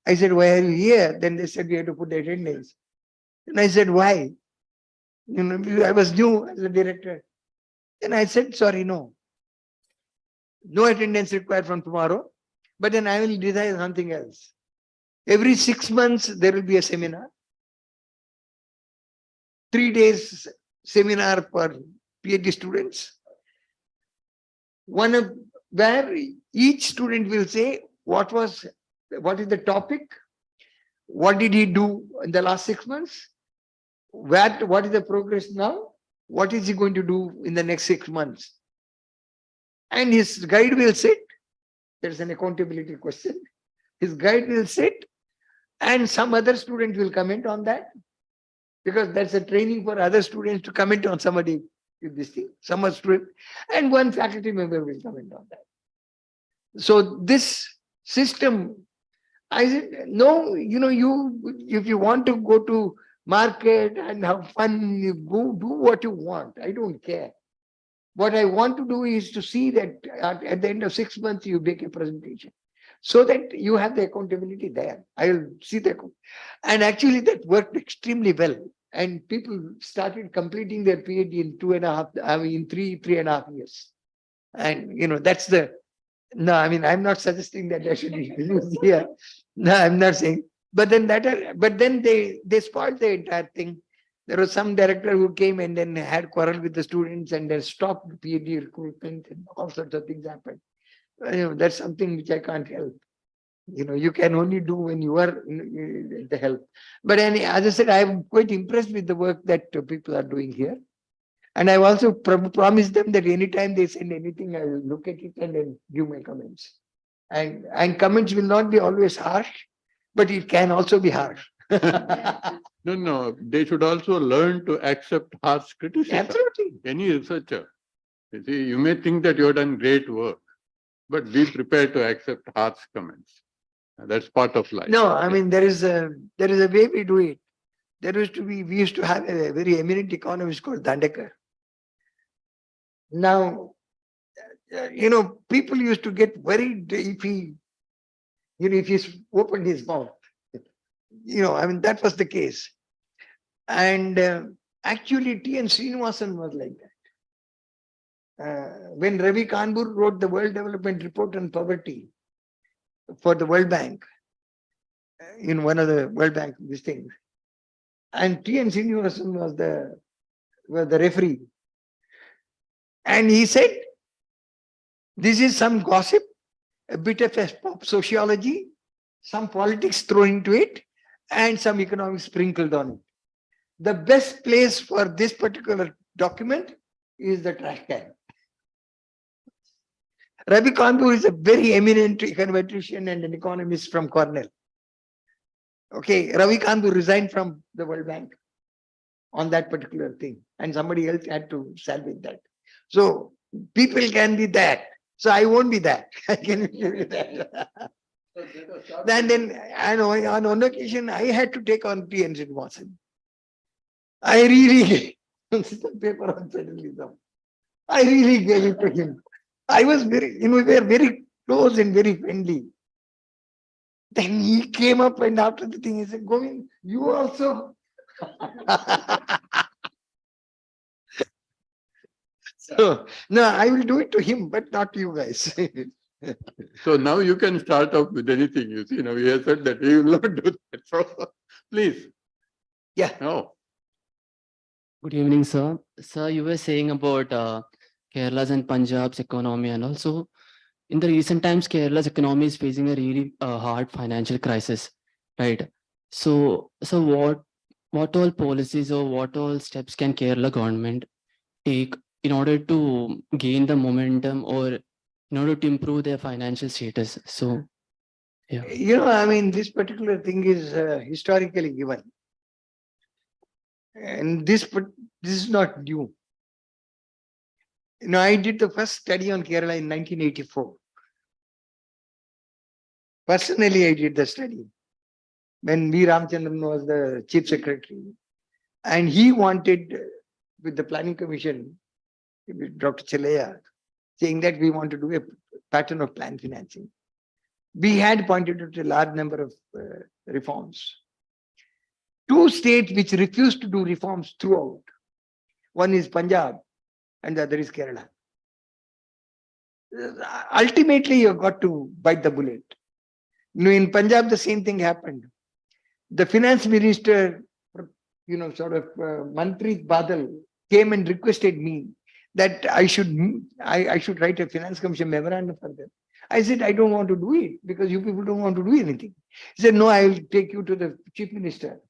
I said, "Why are you here?" Then they said, "We have to put the attendance." And I said, "Why?" I was new as a director. Then I said, "Sorry, no. No attendance required from tomorrow, but then I will design something else. Every 6 months, there will be a seminar. 3 days seminar for PhD students. One of where each student will say what is the topic, what did he do in the last 6 months, what is the progress now, what is he going to do in the next 6 months. And his guide will sit. There's an accountability question. His guide will sit and some other student will comment on that, because that's a training for other students to comment on somebody with this thing, some other student, and one faculty member will comment on that. So this system, I said, no, if you want to go to market and have fun, you go do what you want. I don't care. What I want to do is to see that at the end of 6 months, you make a presentation so that you have the accountability there. I will see that. And actually that worked extremely well. And people started completing their PhD in 3.5 years. And that's no, I'm not suggesting that I should be used here. No, I'm not saying. But then they spoiled the entire thing. There was some director who came and then had quarrel with the students and then stopped PhD recruitment and all sorts of things happened. That's something which I can't help. You can only do when you are the help. But as I said, I'm quite impressed with the work that people are doing here. And I've also promised them that anytime they send anything, I will look at it and then give my comments. And comments will not be always harsh, but it can also be harsh. No, they should also learn to accept harsh criticism. Absolutely. Any researcher. You see, you may think that you have done great work, But be prepared to accept harsh comments. That's part of life. No, I mean, there is a way we do it. We used to have a very eminent economist called Dandekar. Now, people used to get worried if he opened his mouth. I mean, that was the case. And actually, T.N. Srinivasan was like that. When Ravi Kanpur wrote the World Development Report on Poverty for the World Bank, in one of the World Bank these things, and T.N. Srinivasan was the referee, and he said, "This is some gossip, a bit of a pop sociology, some politics thrown into it, and some economics sprinkled on it. The best place for this particular document is the trash can." Ravi Kanpur is a very eminent econometrician and an economist from Cornell. Okay, Ravi Kanpur resigned from the World Bank on that particular thing, and somebody else had to salvage that. So people can be that. So I won't be that. I can be that. Then I know on one occasion I had to take on T.N. Srinivasan. I really the paper on federalism. I really gave it to him. I was we were very close and very friendly. Then he came up and after the thing, he said, "Govind, you also." So, no, I will do it to him, but not to you guys. So now you can start off with anything. You see, now he has said that he will not do that. So please. Yeah. No. Good evening, sir. Sir, you were saying about Kerala's and Punjab's economy, and also in the recent times, Kerala's economy is facing a really hard financial crisis, right? So what all policies or what all steps can Kerala government take in order to gain the momentum or in order to improve their financial status? So, yeah. I mean, this particular thing is historically given. And this is not new. I did the first study on Kerala in 1984. Personally, I did the study when V. Ramchandran was the chief secretary. And he wanted, with the planning commission, with Dr. Chelaya, saying that we want to do a pattern of plan financing. We had pointed out a large number of reforms. Two states which refused to do reforms throughout. One is Punjab and the other is Kerala. Ultimately, you've got to bite the bullet. In Punjab, the same thing happened. The finance minister, Manpreet Badal, came and requested me that I should write a finance commission memorandum for them. I said, I don't want to do it because you people don't want to do anything. He said, no, I will take you to the chief minister.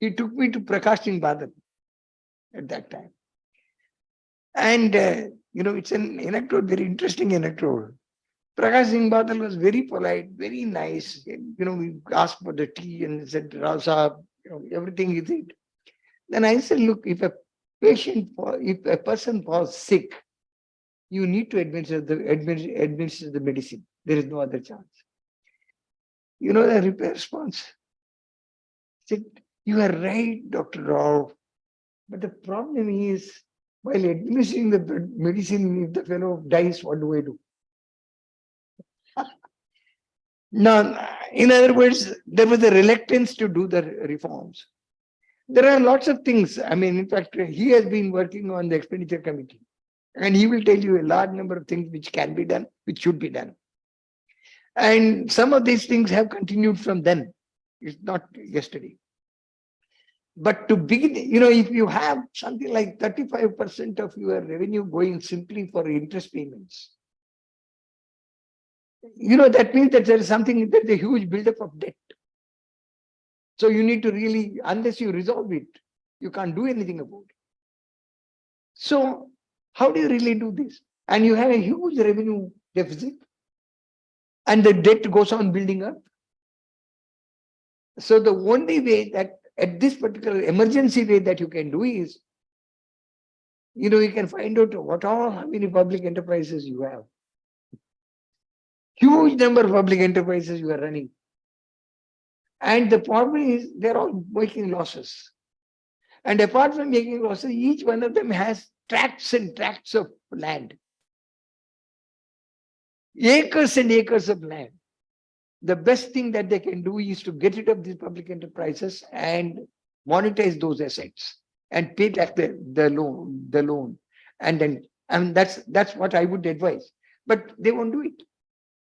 He took me to Prakash Singh Badal at that time. And, it's an anecdote, very interesting anecdote. Prakash Singh Badal was very polite, very nice. We asked for the tea and said, Rao Saab, everything is it. Then I said, look, if a person falls sick, you need to administer the medicine. There is no other chance. The response. Said, you are right, Dr. Rao. But the problem is, while administering the medicine, if the fellow dies, what do I do? Now, in other words, there was a reluctance to do the reforms. There are lots of things. I mean, in fact, he has been working on the expenditure committee. And he will tell you a large number of things which can be done, which should be done. And some of these things have continued from then. It's not yesterday. But to begin, if you have something like 35% of your revenue going simply for interest payments, that means that there's a huge buildup of debt. So you need to really, unless you resolve it, you can't do anything about it. So how do you really do this? And you have a huge revenue deficit and the debt goes on building up. So the only way that at this particular emergency way that you can do is, you can find out how many public enterprises you have. Huge number of public enterprises you are running. And the problem is they're all making losses. And apart from making losses, each one of them has tracts and tracts of land. Acres and acres of land. The best thing that they can do is to get rid of these public enterprises and monetize those assets and pay back the loan. And then, that's what I would advise. But they won't do it.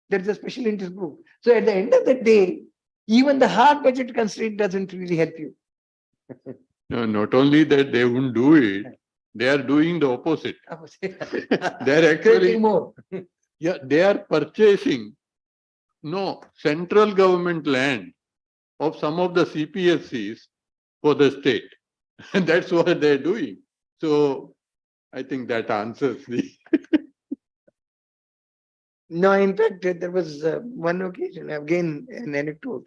There's a special interest group. So at the end of the day, even the hard budget constraint doesn't really help you. No, not only that they won't do it, they are doing the opposite. They're actually, Creating more. yeah, they are purchasing, central government land of some of the CPSCs for the state. And that's what they're doing. So I think that answers the. No, in fact, there was one occasion, again, an anecdote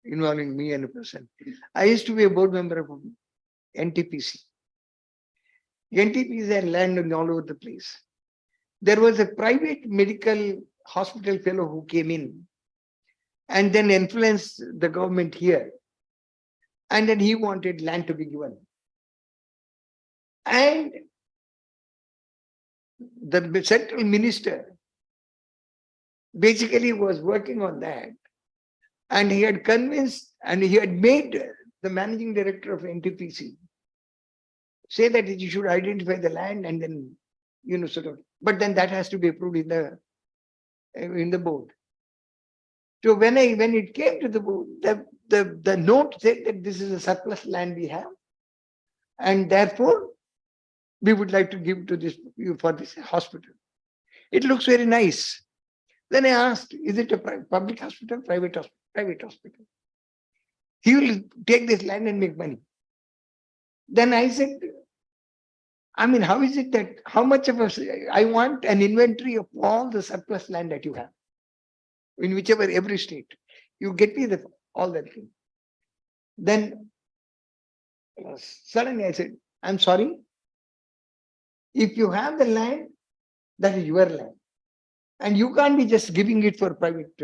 involving me and a person. I used to be a board member of NTPC. NTPC had land all over the place. There was a private medical hospital fellow who came in and then influenced the government here. And then he wanted land to be given. And the central minister basically was working on that. And he had convinced, and he had made the managing director of NTPC say that you should identify the land and then, but then that has to be approved in the board. So when it came to the board, the note said that this is a surplus land we have, and therefore we would like to give to this for this hospital. It looks very nice. Then I asked, is it a public hospital, private hospital? Private hospital. He will take this land and make money. Then I said, how is it that, how much of I want an inventory of all the surplus land that you have in every state. You get me all that thing. Then suddenly I said, I'm sorry. If you have the land, that is your land. And you can't be just giving it for private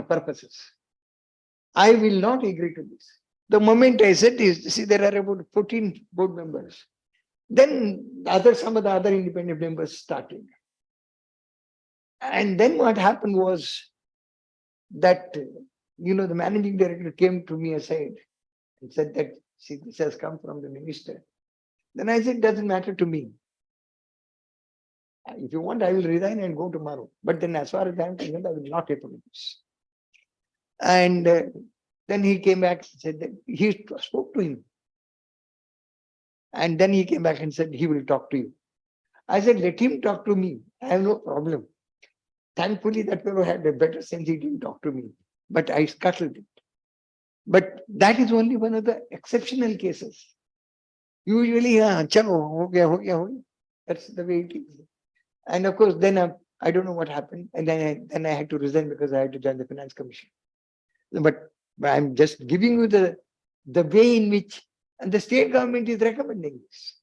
purposes. I will not agree to this. The moment I said this, see, there are about 14 board members. Then some of the other independent members started. And then what happened was that, the managing director came to me aside and said that, see, this has come from the minister. Then I said, it doesn't matter to me. If you want, I will resign and go tomorrow. But then as far as I am concerned, I will not approve this. And then he came back and said that he spoke to him. And then he came back and said, he will talk to you. I said, let him talk to me. I have no problem. Thankfully, that fellow had a better sense. He didn't talk to me. But I scuttled it. But that is only one of the exceptional cases. Usually, chalo, ho gaya. That's the way it is. And of course, then I don't know what happened. And then I had to resign because I had to join the Finance Commission. But I'm just giving you the way in which and the state government is recommending this.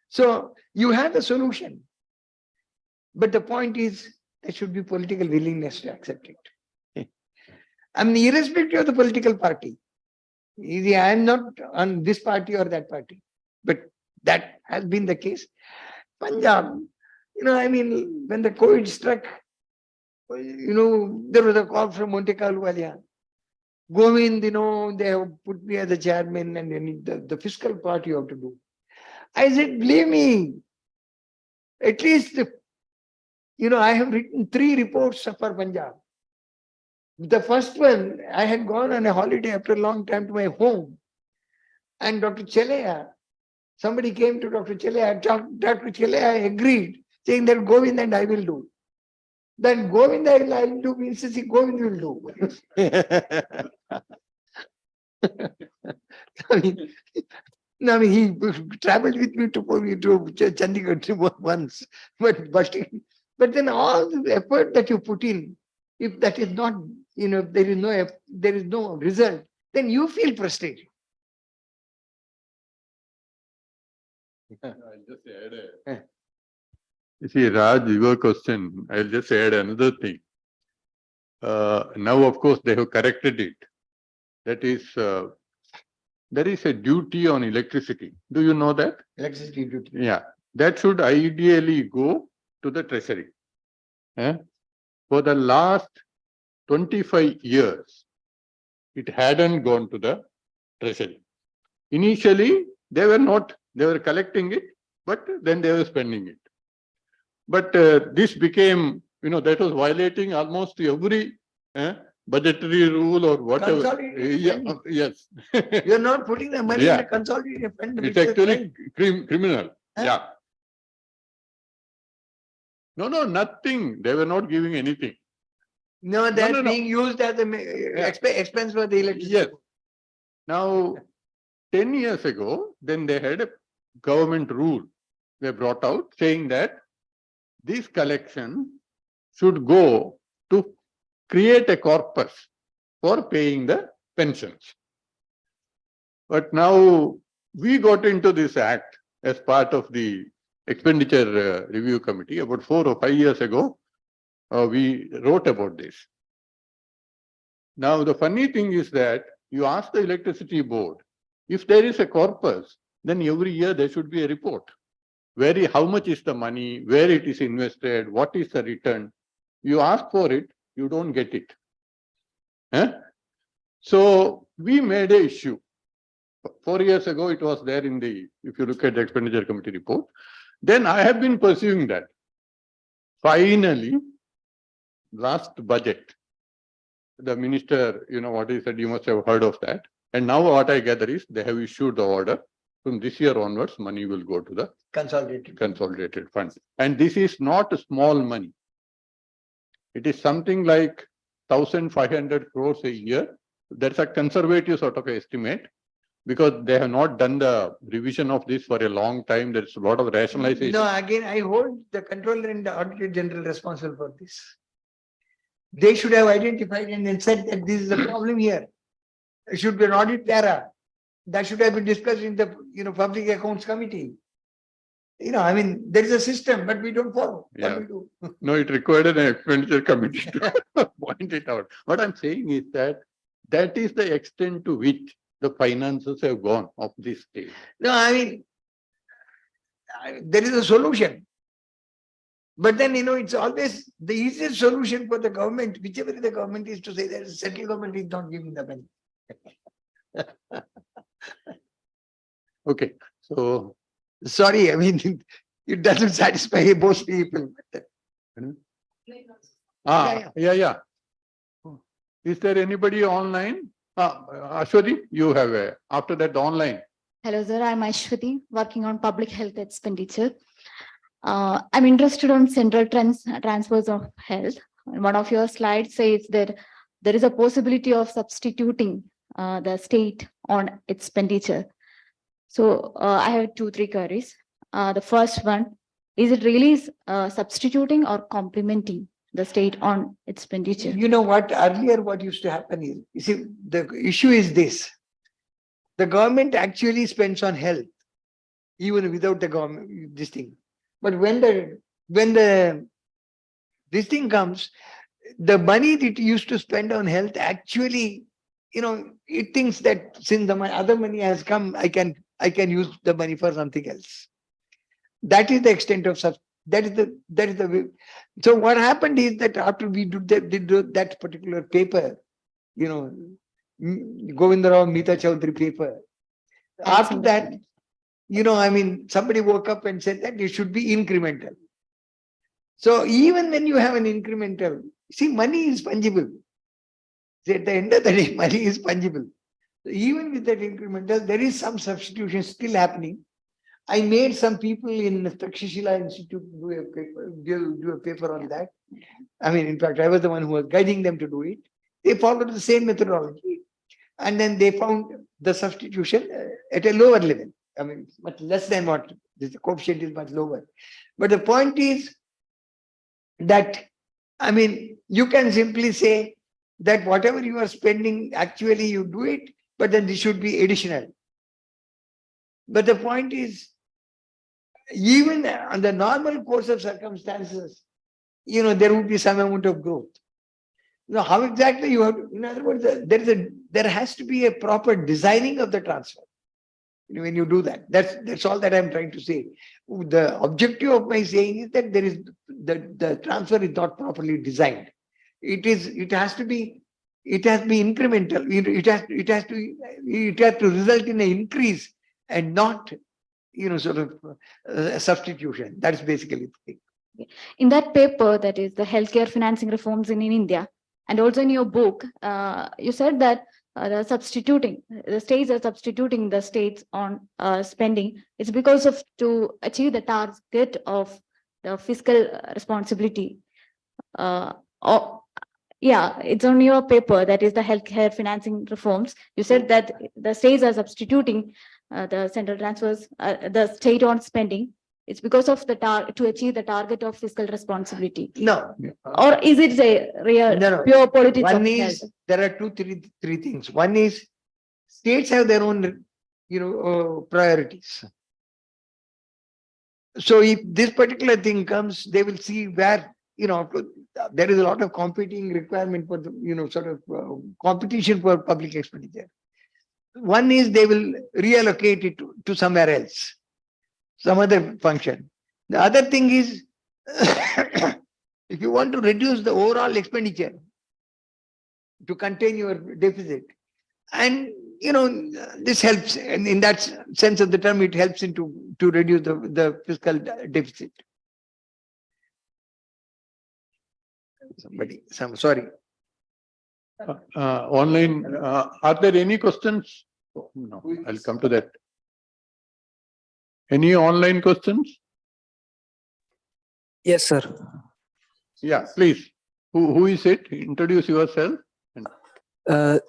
So you have a solution. But the point is, there should be political willingness to accept it. Irrespective of the political party. I am not on this party or that party. But that has been the case. Punjab, when the COVID struck, there was a call from Monte Ahluwalia. Govind, they have put me as the chairman and the fiscal part you have to do. I said, believe me, at least, I have written 3 reports for Punjab. The first one, I had gone on a holiday after a long time to my home. And Dr. Chelaya, somebody came to Dr. Chelaya, Dr. Chelaya agreed, saying that Govind and I will do. Then Govind I will do means Govind will do. He traveled with me to Chandigarh once. But then all the effort that you put in, if that is not, if there is no result, then you feel frustrated. I'll just add You see, Raj, your question, I'll just add another thing. Now, of course, they have corrected it. That is, there is a duty on electricity. Do you know that? Electricity duty. Yeah, that should ideally go to the treasury. For the last 25 years, it hadn't gone to the treasury. Initially, they were collecting it, but then they were spending it. But this became, that was violating almost every budgetary rule or whatever. Consolidated Yeah, spending. yes. You're not putting the money in Yeah. the consolidated fund. It's which is actually right. criminal. Huh? Yeah. No, nothing. They were not giving anything. No, that's no. being used as a expense for the electricity. Yes. Now, 10 years ago, then they had a government rule they brought out saying that this collection should go to create a corpus for paying the pensions. But now we got into this act as part of the expenditure review committee about 4 or 5 years ago. We wrote about this. Now, the funny thing is that you ask the electricity board, if there is a corpus, then every year there should be a report. How much is the money, where it is invested, what is the return. You ask for it, you don't get it. So we made an issue. 4 years ago, it was there if you look at the expenditure committee report. Then I have been pursuing that. Finally, last budget, the minister, what he said, you must have heard of that. And now what I gather is they have issued the order. From this year onwards, money will go to the consolidated fund. And this is not small money. It is something like 1,500 crores a year. That's a conservative sort of estimate because they have not done the revision of this for a long time. There's a lot of rationalization. No, again, I hold the controller and the auditor general responsible for this. They should have identified and then said that this is a problem here. It should be an audit error. That should have been discussed in the public accounts committee. There is a system, but we don't follow. Yeah. What we do. No, it required an expenditure committee to point it out. What I'm saying is that is the extent to which the finances have gone of this state. No, there is a solution. But then, it's always the easiest solution for the government, whichever the government is, to say that the central government is not giving the money. Okay, so Sorry, it doesn't satisfy most people. yeah. Is there anybody online? Ashwati, you have after that online. Hello, sir. I'm Ashwati, working on public health expenditure. I'm interested on central transfers of health. One of your slides says that there is a possibility of substituting the state on expenditure. So I have 2-3 queries. The first one, is it really substituting or complementing the state on expenditure? You know what, earlier what used to happen is, you see, the issue is this. The government actually spends on health, even without the government, this thing. But when this thing comes, the money that it used to spend on health actually, it thinks that since the other money has come, I can use the money for something else. That is the extent of that is the way. So what happened is that after we did that particular paper, Govindarao Meeta Chaudhary paper, after that, somebody woke up and said that it should be incremental. So even when you have an incremental, see, money is fungible. See, at the end of the day, money is fungible. So even with that incremental, there is some substitution still happening. I made some people in Takshashila Institute do a paper on that. In fact, I was the one who was guiding them to do it. They followed the same methodology. And then they found the substitution at a lower level. Much less than what the coefficient is, much lower. But the point is that, you can simply say that whatever you are spending, actually you do it, but then this should be additional. But the point is, even on the normal course of circumstances, there would be some amount of growth. Now, how exactly you have to, in other words, there has to be a proper designing of the transfer. When you do that, that's all that I'm trying to say. The objective of my saying is that the transfer is not properly designed. It has to be incremental. It has to result in an increase and not, sort of substitution. That's basically the thing. In that paper, that is the healthcare financing reforms in India, and also in your book, you said that the states are substituting the states on spending. It's because of to achieve the target of the fiscal responsibility. Yeah, it's on your paper, that is the healthcare financing reforms. You said that the states are substituting the central transfers, the state on spending. It's because of the to achieve the target of fiscal responsibility. No. Or is it a real No. pure politics One of is, health? there are three things. One is states have their own, priorities. So if this particular thing comes, they will see where, there is a lot of competing requirement for the, sort of competition for public expenditure. One is they will reallocate it to somewhere else, some other function. The other thing is, if you want to reduce the overall expenditure to contain your deficit, and this helps, and in that sense of the term, it helps to reduce the fiscal deficit. Sorry. Online, are there any questions? Oh, no, I'll come to that. Any online questions? Yes, sir. Yeah, please. Who is it? Introduce yourself.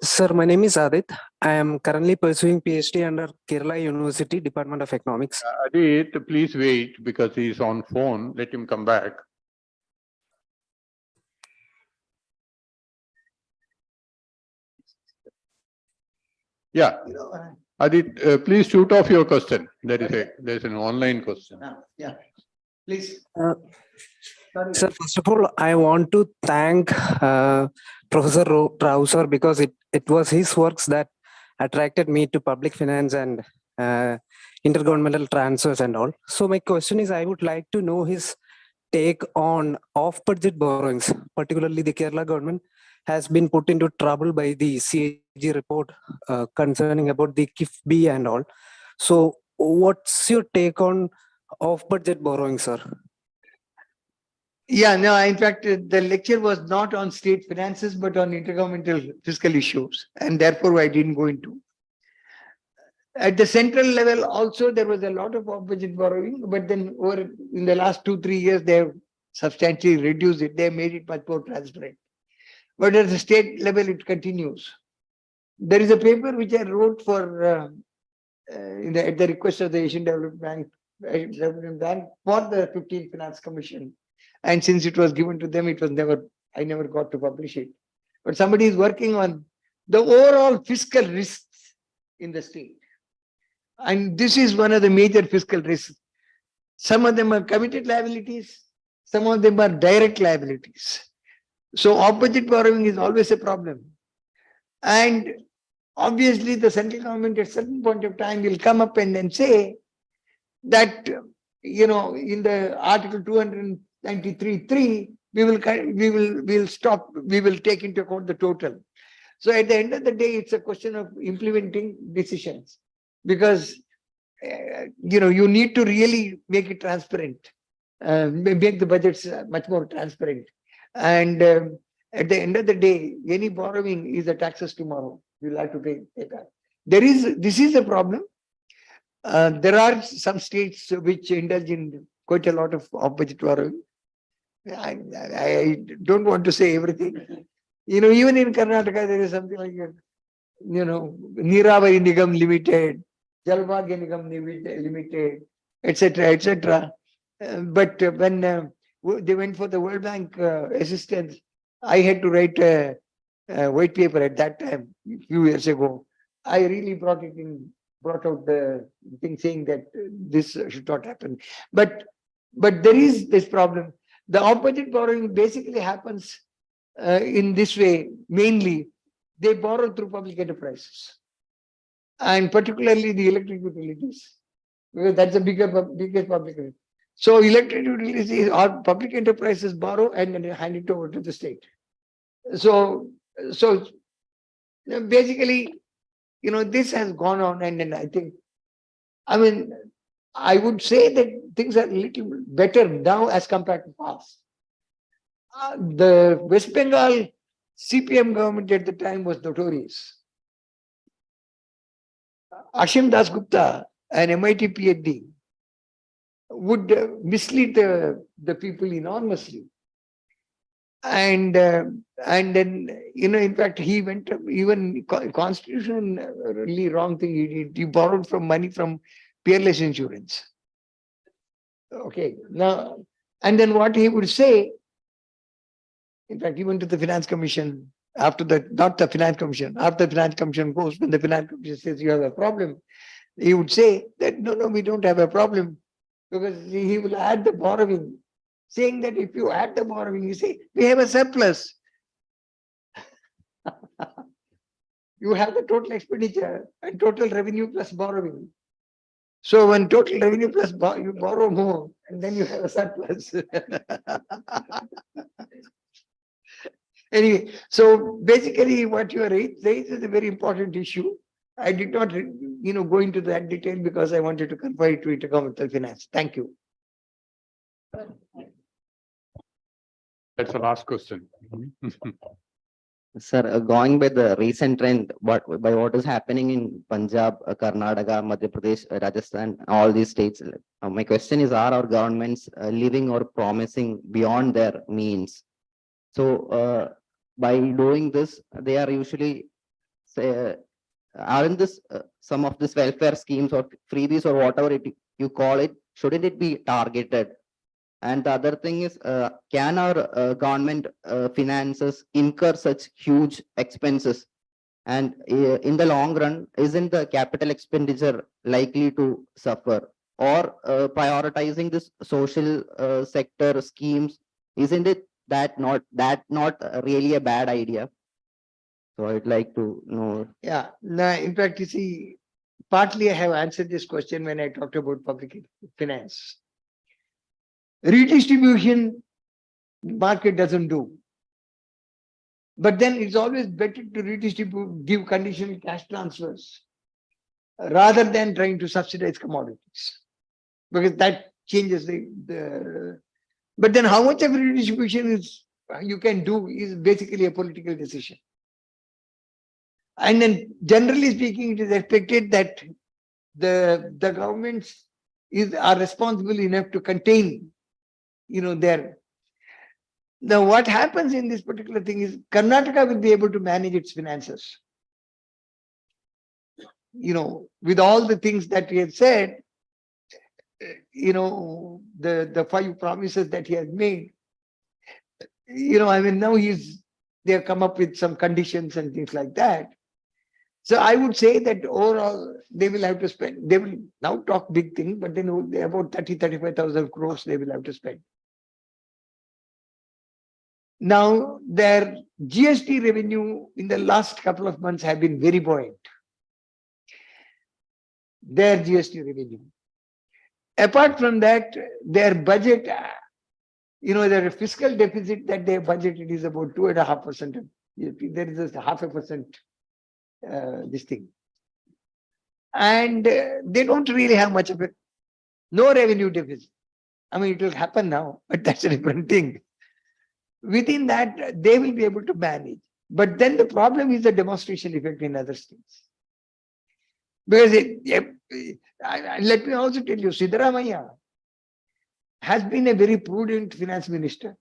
Sir, my name is Adit. I am currently pursuing PhD under Kerala University Department of Economics. Adit, please wait because he is on phone. Let him come back. Yeah, Adit, please shoot off your question. There's an online question. Yeah, please. Sir, first of all, I want to thank Professor Rao sir, because it was his works that attracted me to public finance and intergovernmental transfers and all. So my question is, I would like to know his take on off-budget borrowings, particularly the Kerala government has been put into trouble by the CAG report concerning about the KIFBI and all. So what's your take on off-budget borrowing, sir? Yeah, no, in fact, the lecture was not on state finances, but on intergovernmental fiscal issues, and therefore I didn't go into. At the central level also, there was a lot of off-budget borrowing, but then over in the last 2-3 years, they have substantially reduced it. They made it much more transparent. But at the state level, it continues. There is a paper which I wrote for at the request of the Asian Development Bank for the 15th Finance Commission. And since it was given to them, I never got to publish it. But somebody is working on the overall fiscal risks in the state. And this is one of the major fiscal risks. Some of them are committed liabilities, some of them are direct liabilities. So off-budget borrowing is always a problem. And obviously the central government at a certain point of time will come up and then say that, in the Article 293.3, we will take into account the total. So at the end of the day, it's a question of implementing decisions, because you need to really make it transparent, make the budgets much more transparent. And at the end of the day, any borrowing is a taxes tomorrow. You'll have to pay that. This is a problem. There are some states which indulge in quite a lot of off-budget borrowing. I don't want to say everything. Even in Karnataka, there is something like, Niravari Nigam Limited, Jalbhagya Nigam Limited, etc., etc. But when they went for the World Bank assistance, I had to write a white paper at that time, a few years ago. I really brought it in brought out the thing saying that this should not happen. But there is this problem. The opposite borrowing basically happens in this way. Mainly, they borrow through public enterprises, and particularly the electric utilities, because that's the biggest public. So electric utilities or public enterprises borrow and then hand it over to the state. So basically, this has gone on, and then I would say that things are a little better now as compared to past. The West Bengal CPM government at the time was notorious. Ashim Das Gupta, an MIT PhD, would mislead the people enormously. And then, in fact, he went even constitutionally wrong thing he did. He borrowed money from Peerless Insurance. Okay, now, and then what he would say, in fact, he went to the Finance Commission after not the Finance Commission, after the Finance Commission goes, when the Finance Commission says you have a problem, he would say that no, we don't have a problem, because he will add the borrowing, saying that if you add the borrowing, you say, we have a surplus. You have the total expenditure and total revenue plus borrowing. So when total revenue plus you borrow more, and then you have a surplus. Anyway, so basically what you are raised is a very important issue. I did not, go into that detail because I wanted to confine to intergovernmental finance. Thank you. That's the last question. Sir, going by the recent trend, by what is happening in Punjab, Karnataka, Madhya Pradesh, Rajasthan, all these states, my question is, are our governments living or promising beyond their means? So, by doing this, they are usually, aren't this some of this welfare schemes or freebies or whatever you call it, shouldn't it be targeted? And the other thing is, can our government finances incur such huge expenses? And in the long run, isn't the capital expenditure likely to suffer? Or prioritizing this social sector schemes, isn't it not really a bad idea? So I'd like to know. Yeah, no, in fact, you see, partly I have answered this question when I talked about public finance. Redistribution, market doesn't do. But then it's always better to redistribute, give conditional cash transfers, rather than trying to subsidize commodities. Because that changes but then how much of redistribution you can do is basically a political decision. And then generally speaking, it is expected that the governments are responsible enough to contain there. Now, what happens in this particular thing is Karnataka will be able to manage its finances. With all the things that we have said, the 5 promises that he has made, now they have come up with some conditions and things like that. So I would say that overall, they will have to spend, they will now talk big things, but then about 35,000 crores they will have to spend. Now, their GST revenue in the last couple of months have been very buoyant. Their GST revenue. Apart from that, their budget, their fiscal deficit that they have budgeted is about 2.5%. There is a 0.5% this thing. And they don't really have much of it. No revenue deficit. It will happen now, but that's a different thing. Within that, they will be able to manage. But then the problem is the demonstration effect in other states. Because let me also tell you, Siddaramaiah has been a very prudent finance minister.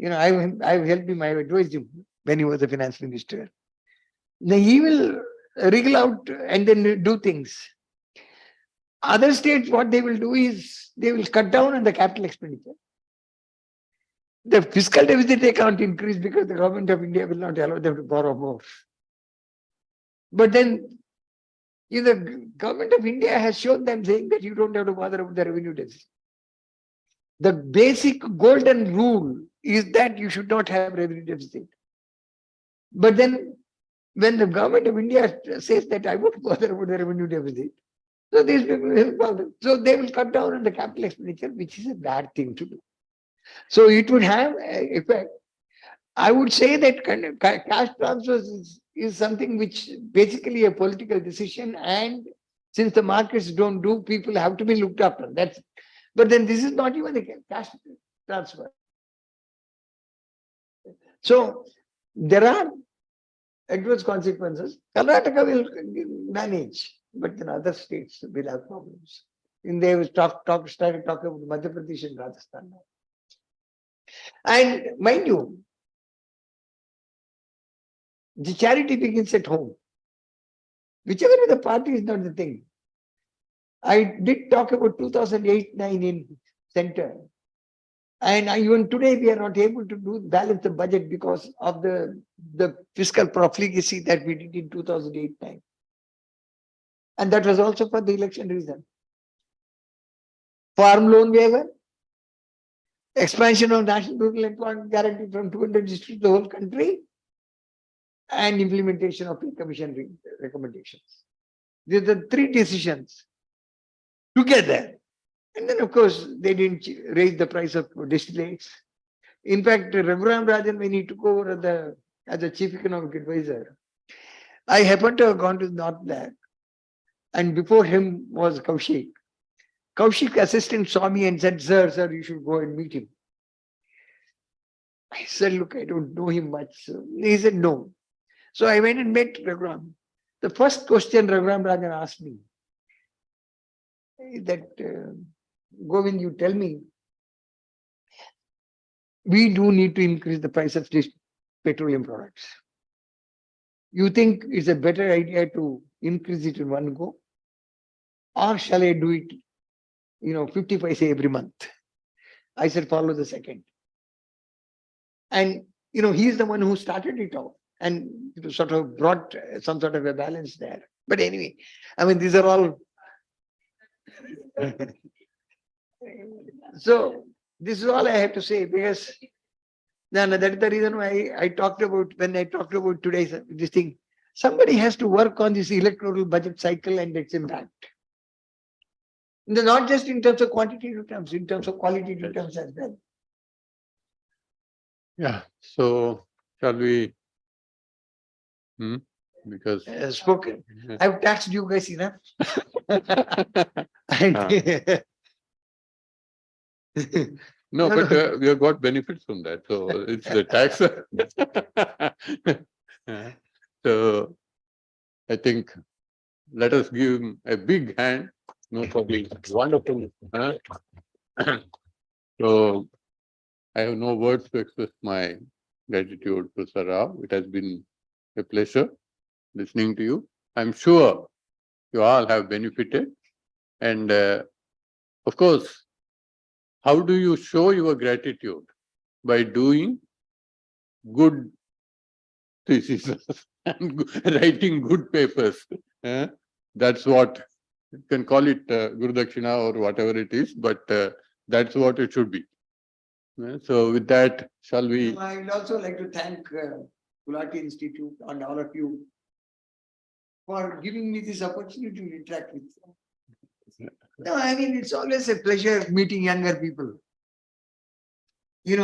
I've helped him, I've advised him when he was a finance minister. Now he will wriggle out and then do things. Other states, what they will do is they will cut down on the capital expenditure. The fiscal deficit they can't increase because the government of India will not allow them to borrow more. But then The government of India has shown them saying that you don't have to bother about the revenue deficit. The basic golden rule is that you should not have revenue deficit. But then when the government of India says that I won't bother about the revenue deficit, so these people will bother. So they will cut down on the capital expenditure, which is a bad thing to do. So it would have an effect. I would say that kind of cash transfers is something which basically a political decision, and since the markets don't do, people have to be looked after. But then this is not even a cash transfer. So there are adverse consequences. Karnataka will manage, but then other states will have problems. And they started talking about Madhya Pradesh and Rajasthan now. And mind you, the charity begins at home. Whichever the party is not the thing. I did talk about 2008-9 in center. And even today we are not able to balance the budget because of the fiscal profligacy that we did in 2008-9. And that was also for the election reason. Farm loan waiver, expansion of National Rural Employment Guarantee from 200 districts to the whole country, and implementation of pre-commission recommendations. These are the three decisions together. And then, of course, they didn't raise the price of distillates. In fact, Raghuram Rajan, when he took over as a chief economic advisor, I happened to have gone to North Lab, and before him was Kaushik. Kaushik assistant saw me and said, sir, you should go and meet him. I said, look, I don't know him much. So he said, no. So I went and met Raghuram. The first question Raghuram Rajan asked me is that, Govind, you tell me, we do need to increase the price of these petroleum products. You think it's a better idea to increase it in one go? Or shall I do it, 50 paise every month? I said, follow the second. And, he's the one who started it off and sort of brought some sort of a balance there. But anyway, these are all. So this is all I have to say, because that is the reason why I talked about, when I talked about today's this thing, somebody has to work on this electoral budget cycle and its impact. Not just in terms of quantitative terms, in terms of qualitative terms as well. Yeah. So shall we? Because Spoken. I've taxed you guys enough. No, but we have got benefits from that. So it's the tax. So I think let us give him a big hand. No problem. Wonderful. So I have no words to express my gratitude to Sir Rao. It has been a pleasure listening to you. I'm sure you all have benefited. And of course, how do you show your gratitude? By doing good theses and writing good papers. That's what you can call it, Guru Dakshina or whatever it is, but that's what it should be. So with that, shall we? I would also like to thank Gulati Institute and all of you for giving me this opportunity to interact with you. No, it's always a pleasure meeting younger people. You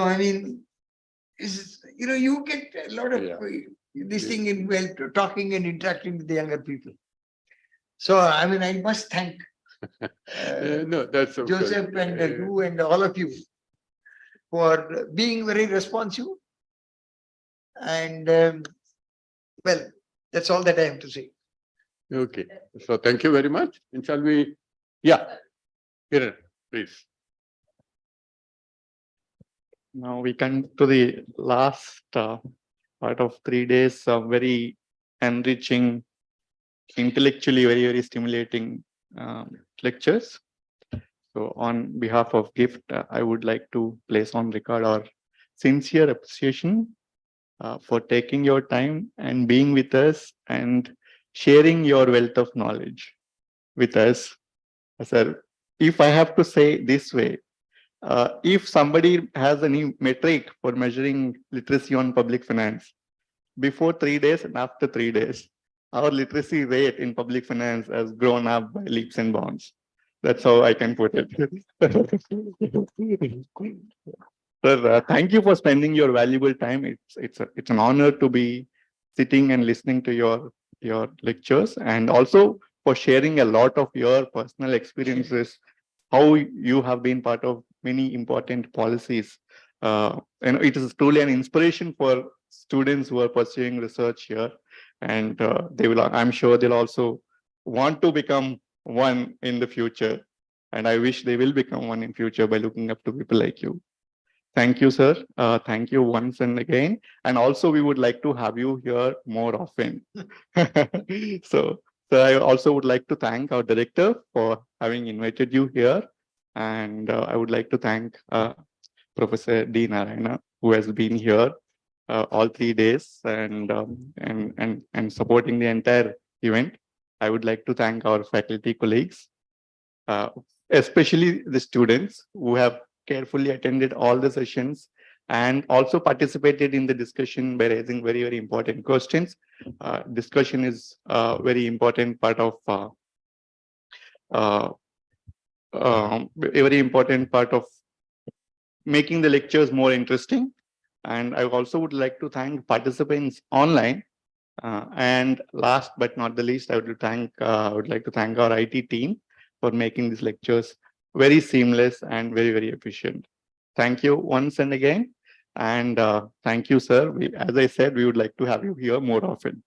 get a lot of this thing in talking and interacting with the younger people. So, I must thank No, that's okay. Joseph and you and all of you for being very responsive. And well, that's all that I have to say. Okay. So thank you very much. And shall we? Yeah. Kiran, please. Now we come to the last part of 3 days of very enriching, intellectually very, very stimulating lectures. So on behalf of GIFT, I would like to place on record our sincere appreciation for taking your time and being with us and sharing your wealth of knowledge with us. Sir, if I have to say this way, if somebody has any metric for measuring literacy on public finance, before 3 days and after 3 days, our literacy rate in public finance has grown up by leaps and bounds. That's how I can put it. Sir, thank you for spending your valuable time. It's an honor to be sitting and listening to your lectures, and also for sharing a lot of your personal experiences, how you have been part of many important policies. And it is truly an inspiration for students who are pursuing research here, and I'm sure they'll also want to become one in the future. And I wish they will become one in future by looking up to people like you. Thank you, sir. Thank you once and again. And also, we would like to have you here more often. So I also would like to thank our director for having invited you here. And I would like to thank Professor D. Narayana, who has been here all 3 days and supporting the entire event. I would like to thank our faculty colleagues, especially the students who have carefully attended all the sessions and also participated in the discussion by raising very, very important questions. Discussion is a very important part of a very important part of making the lectures more interesting. And I also would like to thank participants online. And last but not the least, I would like to thank our IT team for making these lectures very seamless and very, very efficient. Thank you once and again. And thank you, sir. As I said, we would like to have you here more often.